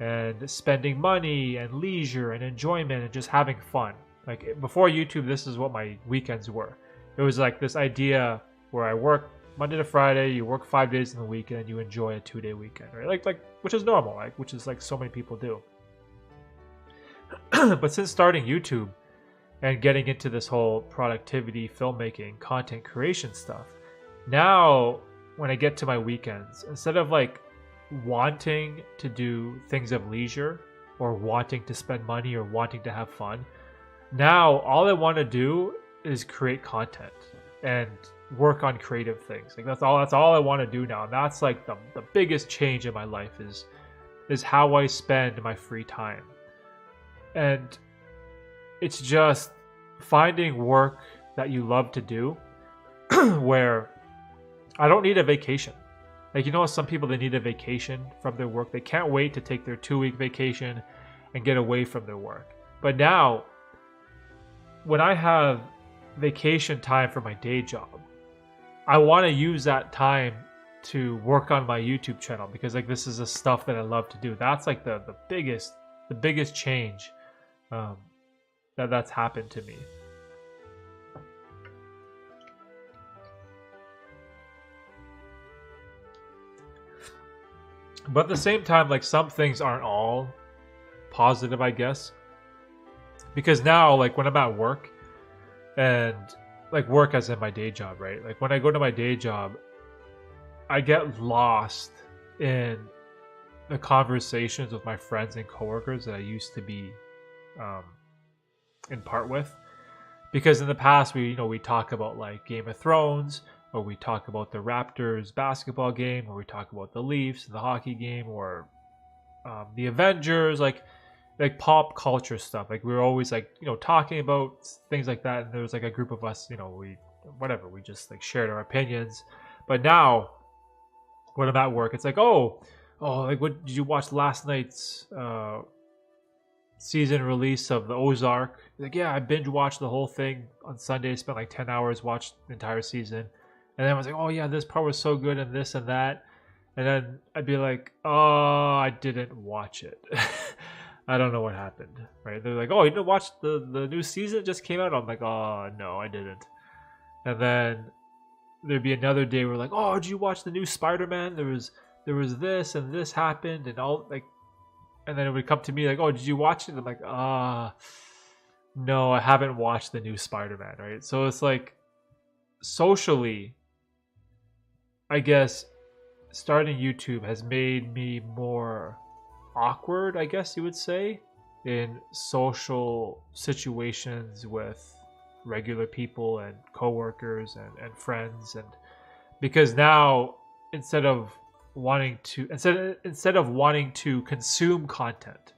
and spending money and leisure and enjoyment and just having fun. Like before YouTube, this is what my weekends were. It was like this idea where I work Monday to Friday, you work 5 days in the week, and then you enjoy a 2-day weekend, right? Like which is normal, like which is like so many people do. But since starting YouTube and getting into this whole productivity, filmmaking, content creation stuff, now when I get to my weekends, instead of like wanting to do things of leisure or wanting to spend money or wanting to have fun, now all I want to do is create content and work on creative things. Like that's all I want to do now. And that's like the biggest change in my life is how I spend my free time. And it's just finding work that you love to do where I don't need a vacation. Like, you know, some people, they need a vacation from their work. They can't wait to take their 2-week vacation and get away from their work. But now, when I have vacation time for my day job, I want to use that time to work on my YouTube channel, because like this is the stuff that I love to do. That's like the biggest change that's happened to me. But at the same time, like some things aren't all positive, I guess. Because now, like when I'm at work, and like work as in my day job, right? Like when I go to my day job, I get lost in the conversations with my friends and coworkers that I used to be in part with. Because in the past, we talk about like Game of Thrones, or we talk about the Raptors basketball game, or we talk about the Leafs, the hockey game, or the Avengers, like pop culture stuff. Like we were always like, talking about things like that. And there was like a group of us, we just like shared our opinions. But now when I'm at work, it's like, like what did you watch last night's season release of the Ozark? Like, yeah, I binge watched the whole thing on Sunday, spent like 10 hours, watched the entire season. And then I was like, oh yeah, this part was so good and this and that. And then I'd be like, oh, I didn't watch it. I don't know what happened, right? They're like, oh, you didn't watch the new season just came out? I'm like, oh, no, I didn't. And then there'd be another day where like, oh, did you watch the new Spider-Man? There was this and this happened and all, like, and then it would come to me like, oh, did you watch it? I'm like, no, I haven't watched the new Spider-Man, right? So it's like, socially, I guess starting YouTube has made me more awkward, I guess you would say, in social situations with regular people and coworkers and friends. And because now instead of wanting to consume content,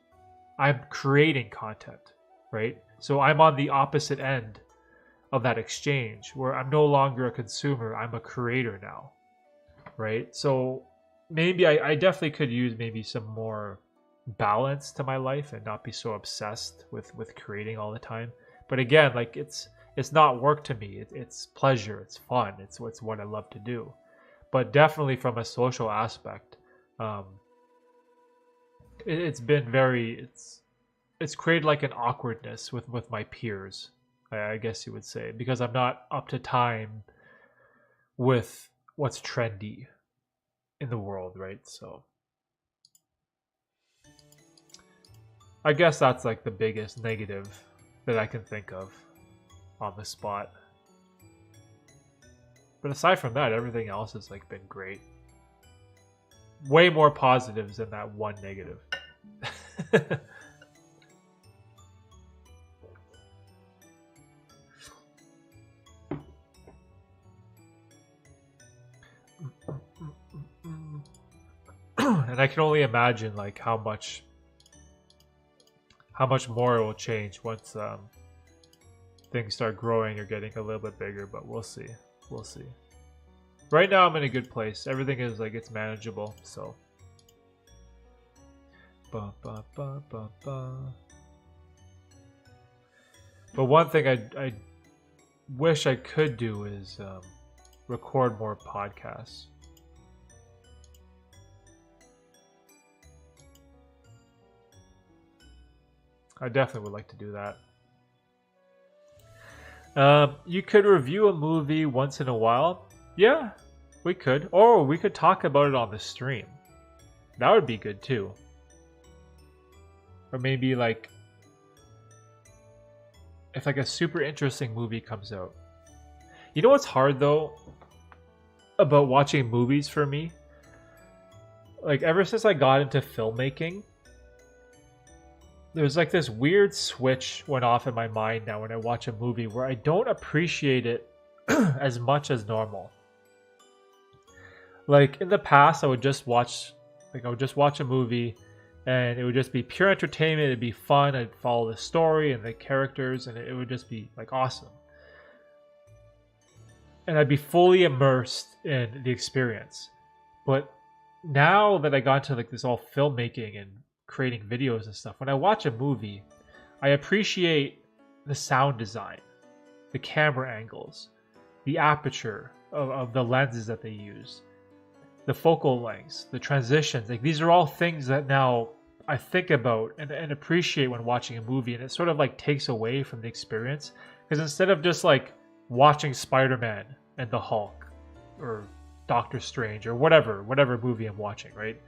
I'm creating content, right? So I'm on the opposite end of that exchange, where I'm no longer a consumer, I'm a creator now, right? So maybe I definitely could use maybe some more balance to my life and not be so obsessed with creating all the time. But again, like it's it's not work to me. It's pleasure. It's fun. It's what I love to do. But definitely from a social aspect, um, it's been very it's created like an awkwardness with my peers. I guess you would say, because I'm not up to time with what's trendy in the world, right? So I guess that's like the biggest negative that I can think of on the spot. But aside from that, everything else has like been great. Way more positives than that one negative. And I can only imagine like how much more it will change once things start growing or getting a little bit bigger, but we'll see. We'll see. Right now I'm in a good place. Everything is like it's manageable, so ba, ba, ba, ba, ba. But one thing I wish I could do is record more podcasts. I definitely would like to do that. You could review a movie once in a while. Yeah, we could. Or we could talk about it on the stream. That would be good too. Or maybe like if like a super interesting movie comes out. You know what's hard though about watching movies for me? Like ever since I got into filmmaking, there's like this weird switch went off in my mind now when I watch a movie where I don't appreciate it as much as normal. Like in the past, I would just watch a movie and it would just be pure entertainment. It'd be fun. I'd follow the story and the characters and it would just be like awesome. And I'd be fully immersed in the experience. But now that I got into like this all filmmaking and creating videos and stuff, when I watch a movie, I appreciate the sound design, the camera angles, the aperture of the lenses that they use, the focal lengths, the transitions. Like these are all things that now I think about and appreciate when watching a movie, and it sort of like takes away from the experience, because instead of just like watching Spider-Man and the Hulk or Doctor Strange or whatever movie I'm watching, right?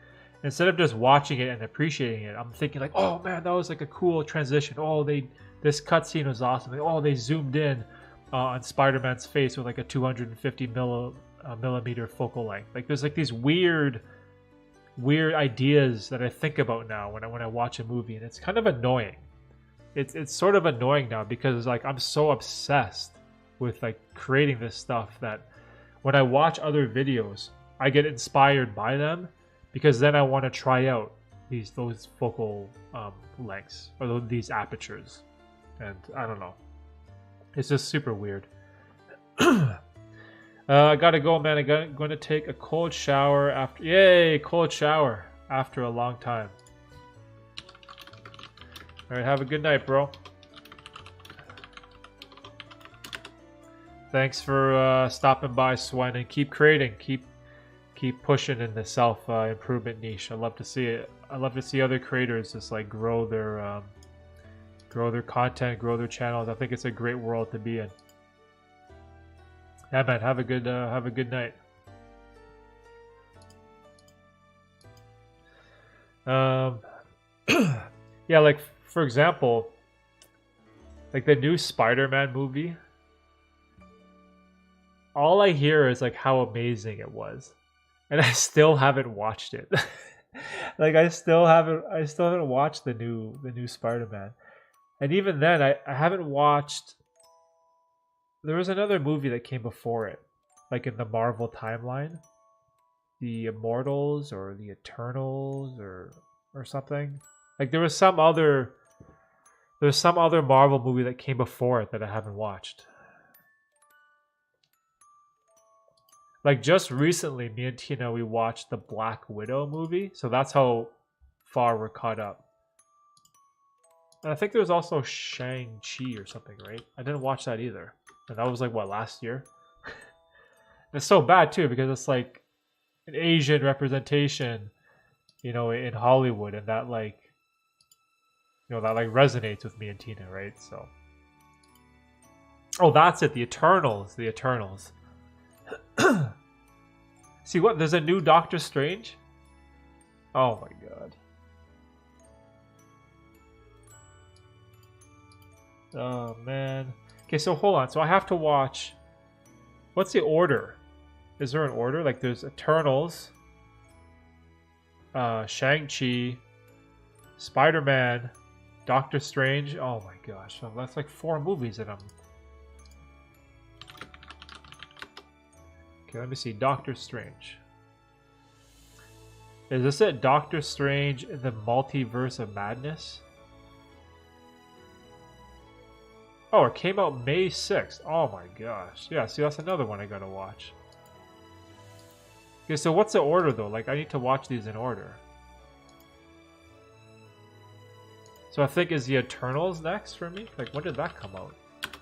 Instead of just watching it and appreciating it, I'm thinking like, oh man, that was like a cool transition. Oh, this cutscene was awesome. Like, oh, they zoomed in on Spider-Man's face with like a 250 millimeter focal length. Like there's like these weird ideas that I think about now when I watch a movie, and it's kind of annoying. It's sort of annoying now because like I'm so obsessed with like creating this stuff that when I watch other videos, I get inspired by them. Because then I want to try out those focal lengths or these apertures, and I don't know. It's just super weird. I gotta go, man. I'm going to take a cold shower after. Yay, cold shower after a long time. All right, have a good night, bro. Thanks for stopping by, Swen, and keep creating. Keep pushing in the self improvement niche. I love to see it. I love to see other creators just like grow their content, grow their channels. I think it's a great world to be in. Yeah, man. Have a good night. Yeah, like for example, like the new Spider-Man movie. All I hear is like how amazing it was. And I still haven't watched it. Like I still haven't watched the new Spider-Man. And even then I haven't watched. There was another movie that came before it, like in the Marvel timeline. The Immortals or the Eternals or something. Like there was some other Marvel movie that came before it that I haven't watched. Like just recently, me and Tina, we watched the Black Widow movie, so that's how far we're caught up. And I think there was also Shang-Chi or something, right? I didn't watch that either. And that was like, what, last year? It's so bad too, because it's like an Asian representation, you know, in Hollywood, and that like, you know, that like resonates with me and Tina, right? So, oh, that's it. The Eternals. The Eternals. See what? There's a new Doctor Strange. Oh my god. Oh man. Okay, so hold on. So I have to watch. What's the order? Is there an order? Like there's Eternals, Shang-Chi, Spider-Man, Doctor Strange. Oh my gosh. So that's like 4 movies that I'm. Okay, let me see. Doctor Strange. Is this it? Doctor Strange in the Multiverse of Madness? Oh, it came out May 6th. Oh my gosh. Yeah, see, that's another one I gotta watch. Okay, so what's the order though? Like, I need to watch these in order. So I think, is the Eternals next for me? Like, when did that come out?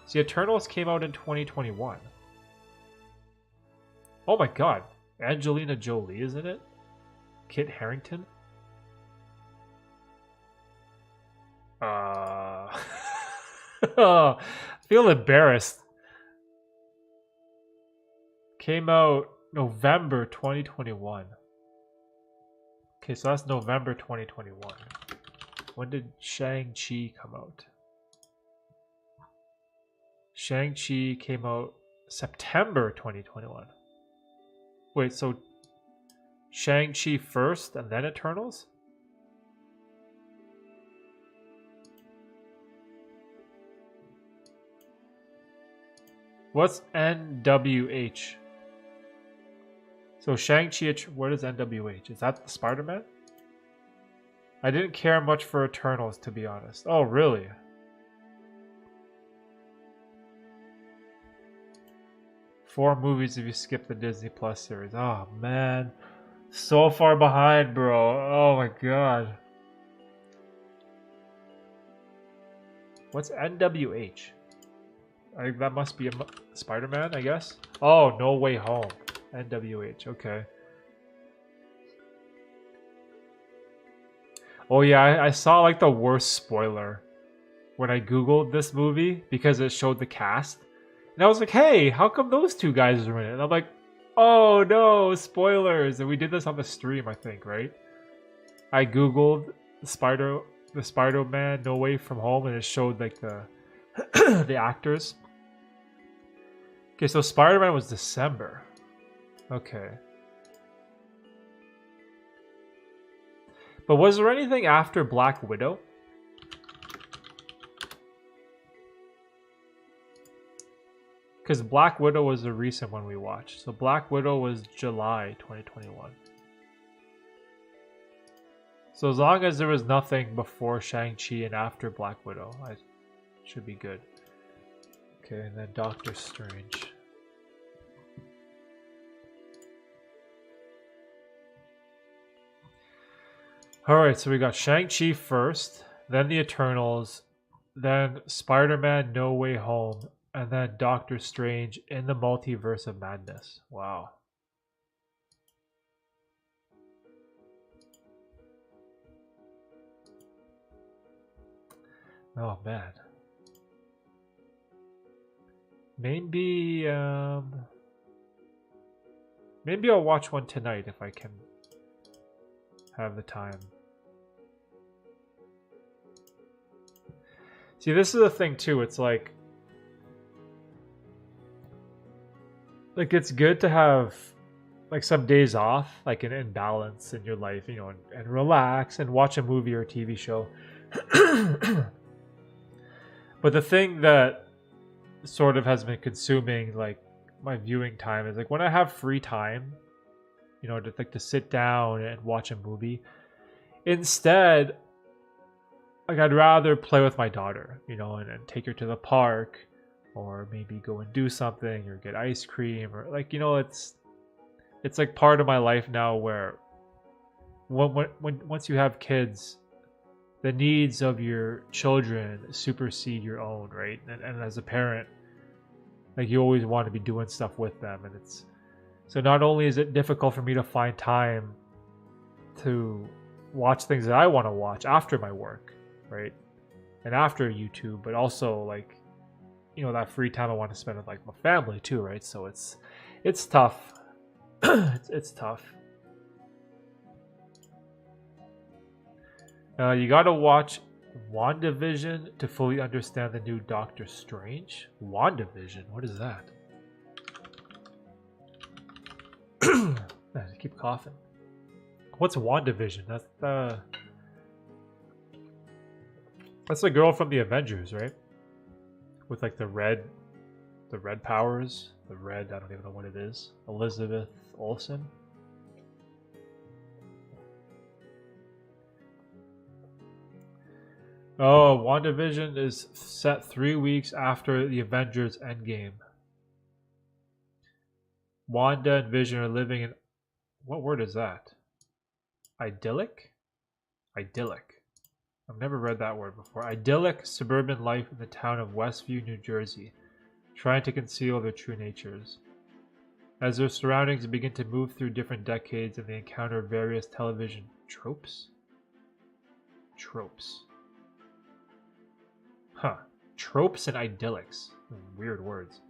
See, Eternals came out in 2021. Oh my god. Angelina Jolie is in it? Kit Harington? I feel embarrassed. Came out November 2021. Okay, so that's November 2021. When did Shang-Chi come out? Shang-Chi came out September 2021. Wait, so Shang-Chi first and then Eternals? What's NWH? So Shang-Chi, what is NWH? Is that the Spider-Man? I didn't care much for Eternals, to be honest. Oh, really? Four movies if you skip the Disney Plus series. Oh, man. So far behind, bro. Oh, my God. What's NWH? That must be a Spider-Man, I guess. Oh, No Way Home. NWH, okay. Oh yeah, I saw like the worst spoiler when I googled this movie because it showed the cast. And I was like, hey, how come those 2 guys are in it? And I'm like, oh no, spoilers. And we did this on the stream, I think, right? I googled the Spider-Man No Way From Home, and it showed like the the actors. Okay, so Spider-Man was December. Okay. But was there anything after Black Widow? Because Black Widow was the recent one we watched. So Black Widow was July 2021. So as long as there was nothing before Shang-Chi and after Black Widow, I should be good. Okay, and then Doctor Strange. Alright, so we got Shang-Chi first, then the Eternals, then Spider-Man No Way Home, and then Doctor Strange in the Multiverse of Madness. Wow. Oh man. Maybe maybe I'll watch one tonight if I can have the time. See, this is the thing too. It's like it's good to have like some days off, like an imbalance in your life, you know, and relax and watch a movie or a TV show. But the thing that sort of has been consuming like my viewing time is like when I have free time, you know, to sit down and watch a movie. Instead, like I'd rather play with my daughter, you know, and take her to the park, or maybe go and do something, or get ice cream, or like, you know, it's like part of my life now where once you have kids, the needs of your children supersede your own, right? And as a parent, like you always want to be doing stuff with them, and it's so not only is it difficult for me to find time to watch things that I want to watch after my work, right? And after YouTube, but also like, you know, that free time I want to spend with like my family too, right? So it's tough. it's tough. You gotta watch WandaVision to fully understand the new Doctor Strange. WandaVision? What is that? I keep coughing. What's WandaVision? That's the girl from the Avengers, right? With like the red powers. The red, I don't even know what it is. Elizabeth Olsen. Oh, WandaVision is set 3 weeks after the Avengers Endgame. Wanda and Vision are living in... What word is that? Idyllic? Idyllic. I've never read that word before. Idyllic suburban life in the town of Westview, New Jersey, trying to conceal their true natures. As their surroundings begin to move through different decades and they encounter various television tropes? Tropes. Huh. Tropes and idyllics. Weird words.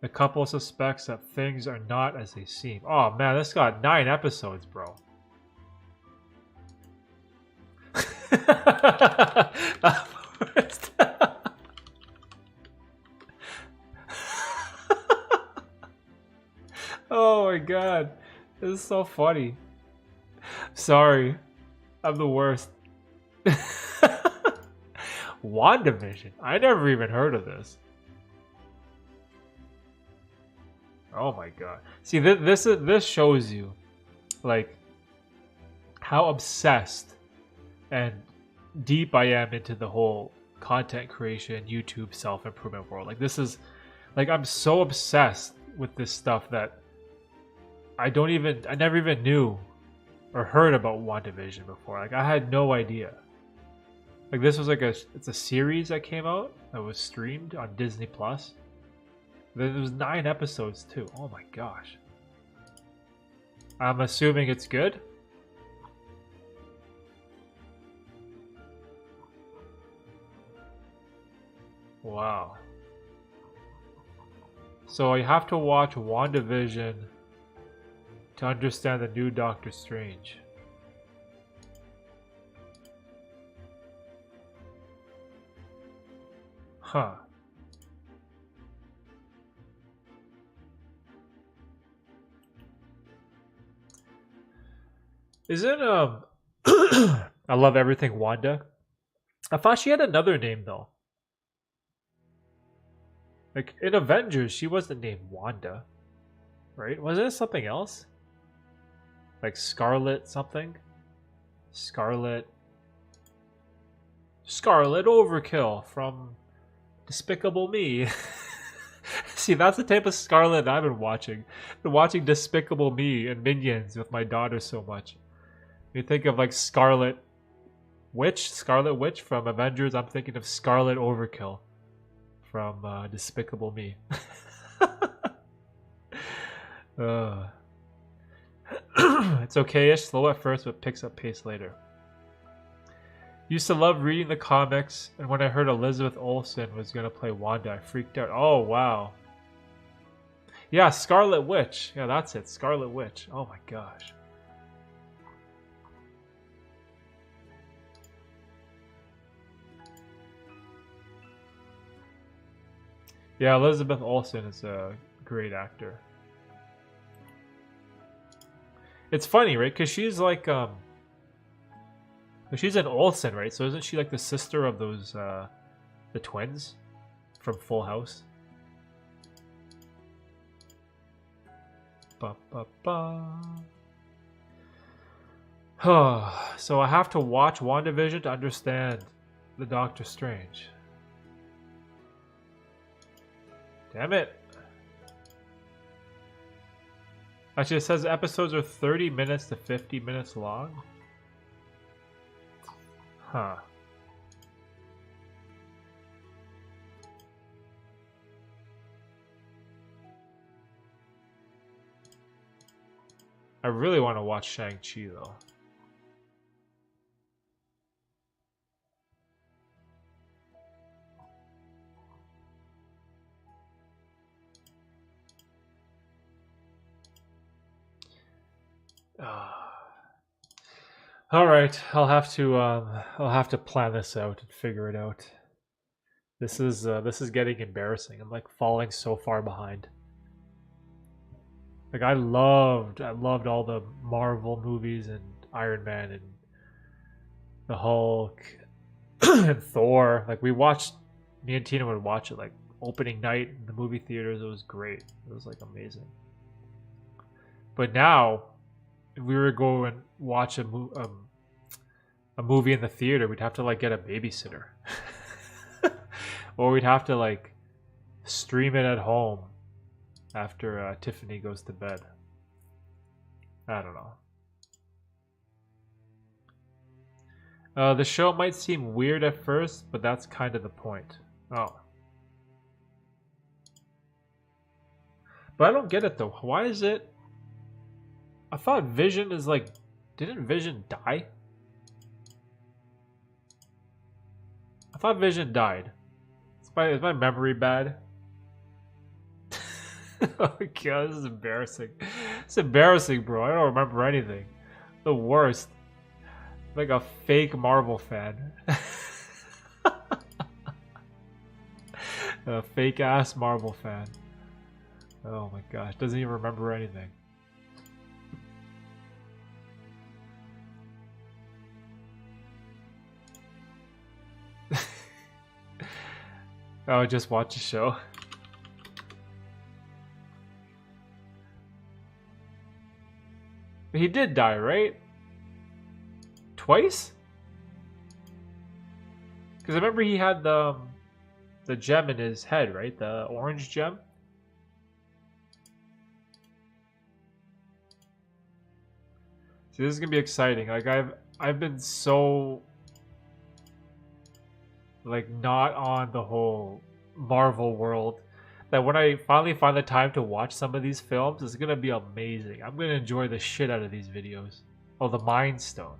The couple suspects that things are not as they seem. Oh man, this got 9 episodes, bro. Oh my god. This is so funny. Sorry. I'm the worst. WandaVision. I never even heard of this. Oh my god. See, this shows you, like, how obsessed and deep I am into the whole content creation, YouTube self-improvement world. Like, this is, like, I'm so obsessed with this stuff that I never even knew or heard about WandaVision before. Like, I had no idea. Like, this was like it's a series that came out that was streamed on Disney Plus. There was 9 episodes too. Oh my gosh. I'm assuming it's good. Wow. So you have to watch WandaVision to understand the new Doctor Strange. Huh. Isn't I love everything Wanda. I thought she had another name though. Like in Avengers, she wasn't named Wanda, right? Wasn't it something else? Like Scarlet something? Scarlet Overkill from Despicable Me. See, that's the type of Scarlet I've been watching. I've been watching Despicable Me and Minions with my daughter so much. You think of like Scarlet Witch from Avengers. I'm thinking of Scarlet Overkill from Despicable Me. It's okay-ish, slow at first, but picks up pace later. Used to love reading the comics, and when I heard Elizabeth Olsen was going to play Wanda, I freaked out. Oh, wow. Yeah, Scarlet Witch. Yeah, that's it. Scarlet Witch. Oh my gosh. Yeah, Elizabeth Olsen is a great actor. It's funny, right? Because she's like, she's an Olsen, right? So isn't she like the sister of those, the twins from Full House? Ba ba ba. So I have to watch WandaVision to understand the Doctor Strange. Damn it. Actually, it says episodes are 30 minutes to 50 minutes long. Huh. I really want to watch Shang-Chi though. All right, I'll have to plan this out and figure it out. This is getting embarrassing. I'm like falling so far behind. Like I loved all the Marvel movies and Iron Man and the Hulk and Thor. Like me and Tina would watch it like opening night in the movie theaters. It was great. It was like amazing. But now, if we were to go and watch a movie in the theater, we'd have to like get a babysitter, or we'd have to like stream it at home after Tiffany goes to bed. I don't know. The show might seem weird at first, but that's kind of the point. Oh. But I don't get it though. Why is it... I thought Vision is like... Didn't Vision die? I thought Vision died. Is my memory bad? Oh my god, this is embarrassing. It's embarrassing, bro. I don't remember anything. The worst. Like a fake Marvel fan. A fake ass Marvel fan. Oh my gosh, doesn't even remember anything. Oh, just watch the show. He did die, right? Twice? Because I remember he had the gem in his head, right? The orange gem. See, this is gonna be exciting. Like I've been so like not on the whole Marvel world that when I finally find the time to watch some of these films, it's gonna be amazing. I'm gonna enjoy the shit out of these videos. Oh, the Mind Stone.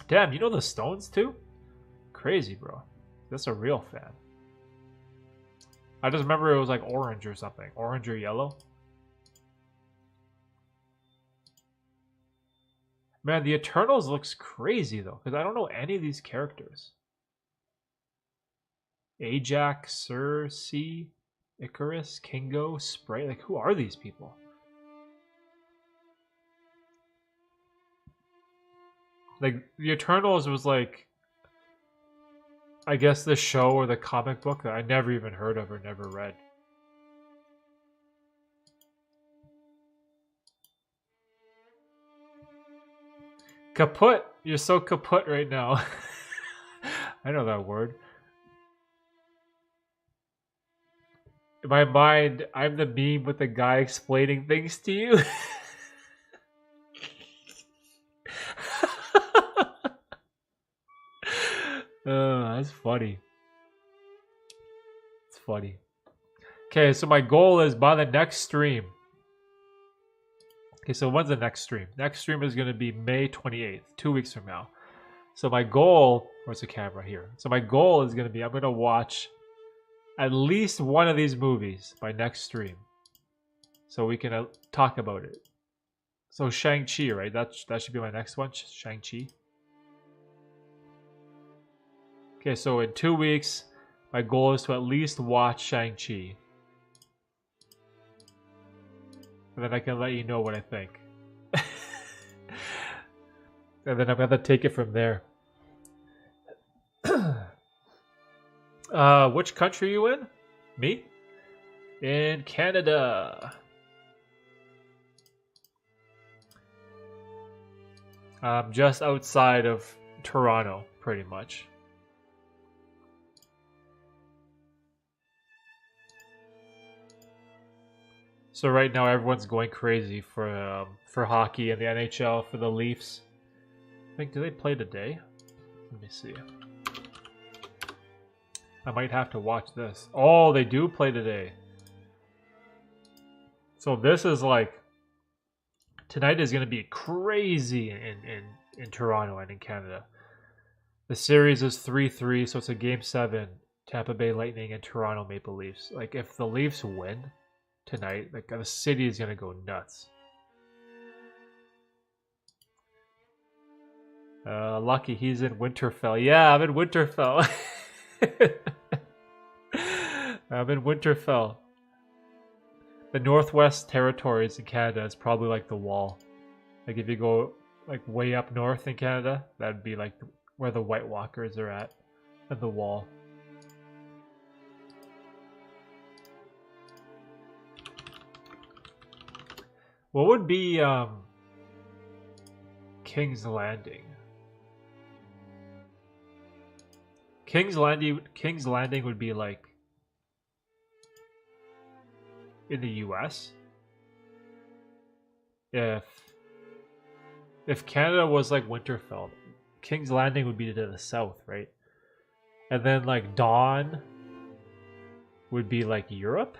Damn, you know the stones too? Crazy, bro. That's a real fan. I just remember it was like orange or something. Orange or yellow. Man, the Eternals looks crazy though, because I don't know any of these characters. Ajax, Circe, Icarus, Kingo, Spray. Like, who are these people? Like, the Eternals was like, I guess the show or the comic book that I never even heard of or never read. Kaput! You're so kaput right now. I know that word. In my mind, I'm the meme with the guy explaining things to you. That's funny. It's funny. Okay, so my goal is by the next stream. Okay, so when's the next stream? Next stream is going to be May 28th, 2 weeks from now. So my goal, where's the camera here? So my goal is going to be, I'm going to watch at least one of these movies by next stream. So we can talk about it. So Shang-Chi, right? That should be my next one, Shang-Chi. Okay, so in 2 weeks, my goal is to at least watch Shang-Chi. And then I can let you know what I think. And then I'm going to take it from there. Which country are you in? Me? In Canada. Just outside of Toronto, pretty much. So right now everyone's going crazy for hockey and the NHL for the Leafs. I think, do they play today? Let me see. I might have to watch this. Oh, they do play today. So this is like, tonight is going to be crazy in Toronto and in Canada. The series is 3-3, so it's a Game 7. Tampa Bay Lightning and Toronto Maple Leafs. Like, if the Leafs win tonight, like, the city is going to go nuts. Lucky he's in Winterfell. Yeah, I'm in Winterfell. I'm in Winterfell. The Northwest Territories in Canada is probably like the wall. Like, if you go like way up north in Canada, that'd be like where the White Walkers are at the wall. What would be King's Landing? King's Landing would be like in the US. If Canada was like Winterfell, King's Landing would be to the south, right? And then like Dawn would be like Europe,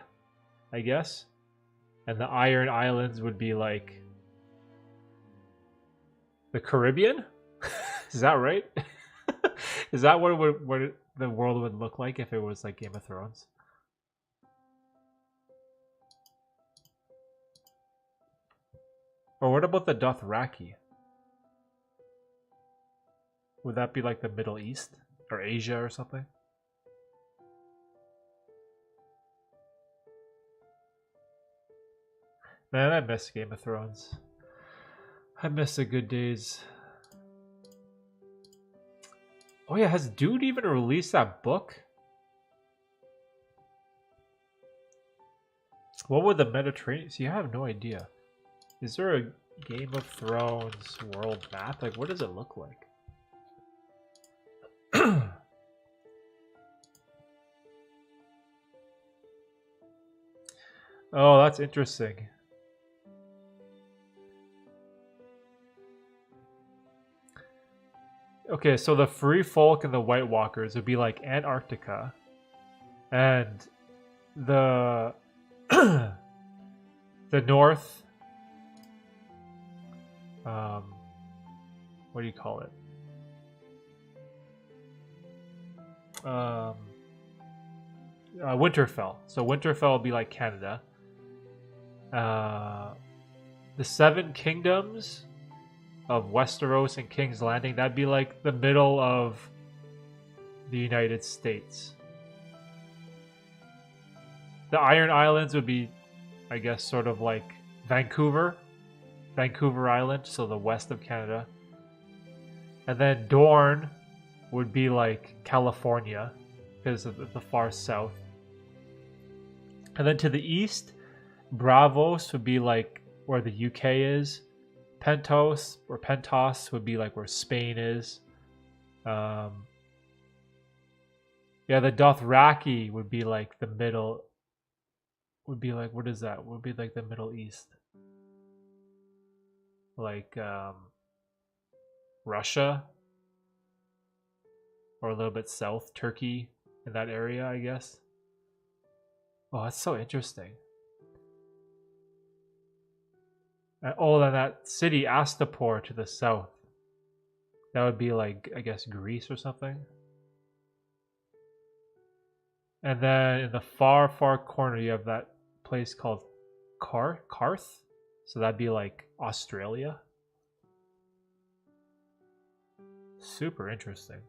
I guess. And the Iron Islands would be like the Caribbean? Is that right? Is that what the world would look like if it was like Game of Thrones? Or what about the Dothraki? Would that be like the Middle East or Asia or something? Man, I miss Game of Thrones. I miss the good days. Oh yeah, has Dude even released that book? What would the Mediterranean... See, I have no idea. Is there a Game of Thrones world map? Like, what does it look like? Oh, that's interesting. Okay, so the Free Folk and the White Walkers would be like Antarctica, and the the North. What do you call it? Winterfell. So Winterfell would be like Canada. The Seven Kingdoms of Westeros and King's Landing, that'd be like the middle of the United States. The Iron Islands would be, I guess, sort of like Vancouver Island, so the west of Canada. And then Dorne would be like California, because of the far south. And then to the east, Bravos would be like where the UK is. Pentos would be like where Spain is. Yeah, the Dothraki would be like the middle. Would be like, what is that? Would be like the Middle East. Like Russia. Or a little bit south, Turkey, in that area, I guess. Oh, that's so interesting. Oh, then that city, Astapor, to the south. That would be like, I guess, Greece or something. And then in the far, far corner, you have that place called Karth. So that'd be like Australia. Super interesting.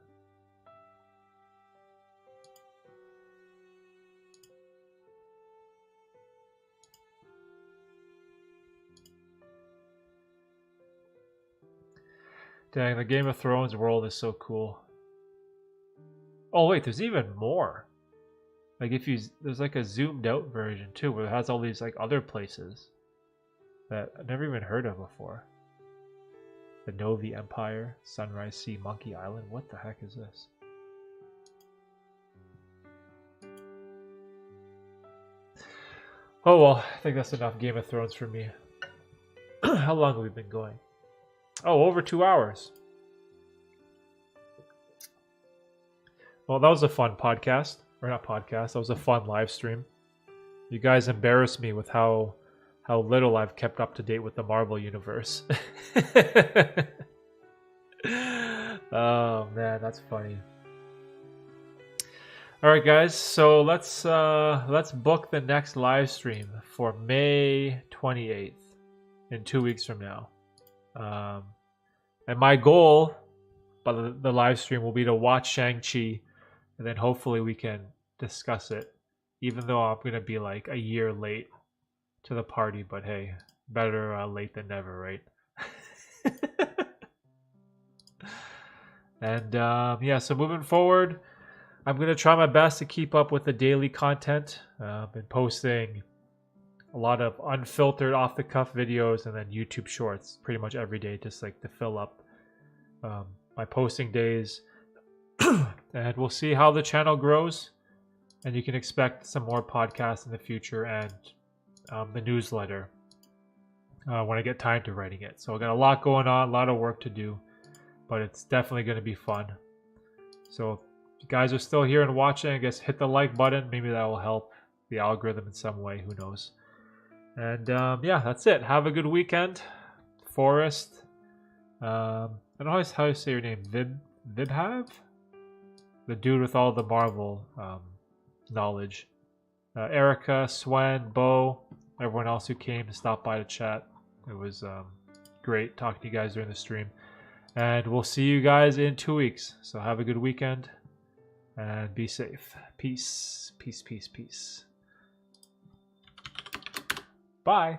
Dang, the Game of Thrones world is so cool. Oh wait, there's even more. Like there's like a zoomed out version too, where it has all these like other places that I've never even heard of before. The Novi Empire, Sunrise Sea, Monkey Island. What the heck is this? Oh well, I think that's enough Game of Thrones for me. How long have we been going? Oh, over 2 hours. Well, that was a fun podcast. Or not podcast. That was a fun live stream. You guys embarrassed me with how little I've kept up to date with the Marvel universe. Oh man, that's funny. All right, guys. So let's book the next live stream for May 28th, in 2 weeks from now. And my goal by the live stream will be to watch Shang-Chi, and then hopefully we can discuss it, even though I'm going to be like a year late to the party. But hey, better late than never, right? And yeah, so moving forward, I'm going to try my best to keep up with the daily content. I've been posting a lot of unfiltered, off-the-cuff videos and then YouTube shorts pretty much every day, just like to fill up my posting days. And we'll see how the channel grows. And you can expect some more podcasts in the future and the newsletter when I get time to writing it. So I got a lot going on, a lot of work to do, but it's definitely going to be fun. So if you guys are still here and watching, I guess hit the like button. Maybe that will help the algorithm in some way. Who knows? And yeah, that's it. Have a good weekend, Forrest. I don't know how you say your name. Vibhav? The dude with all the Marvel knowledge. Erica, Swen, Bo, everyone else who came to stop by to chat. It was great talking to you guys during the stream. And we'll see you guys in 2 weeks. So have a good weekend and be safe. Peace, peace, peace, peace. Bye.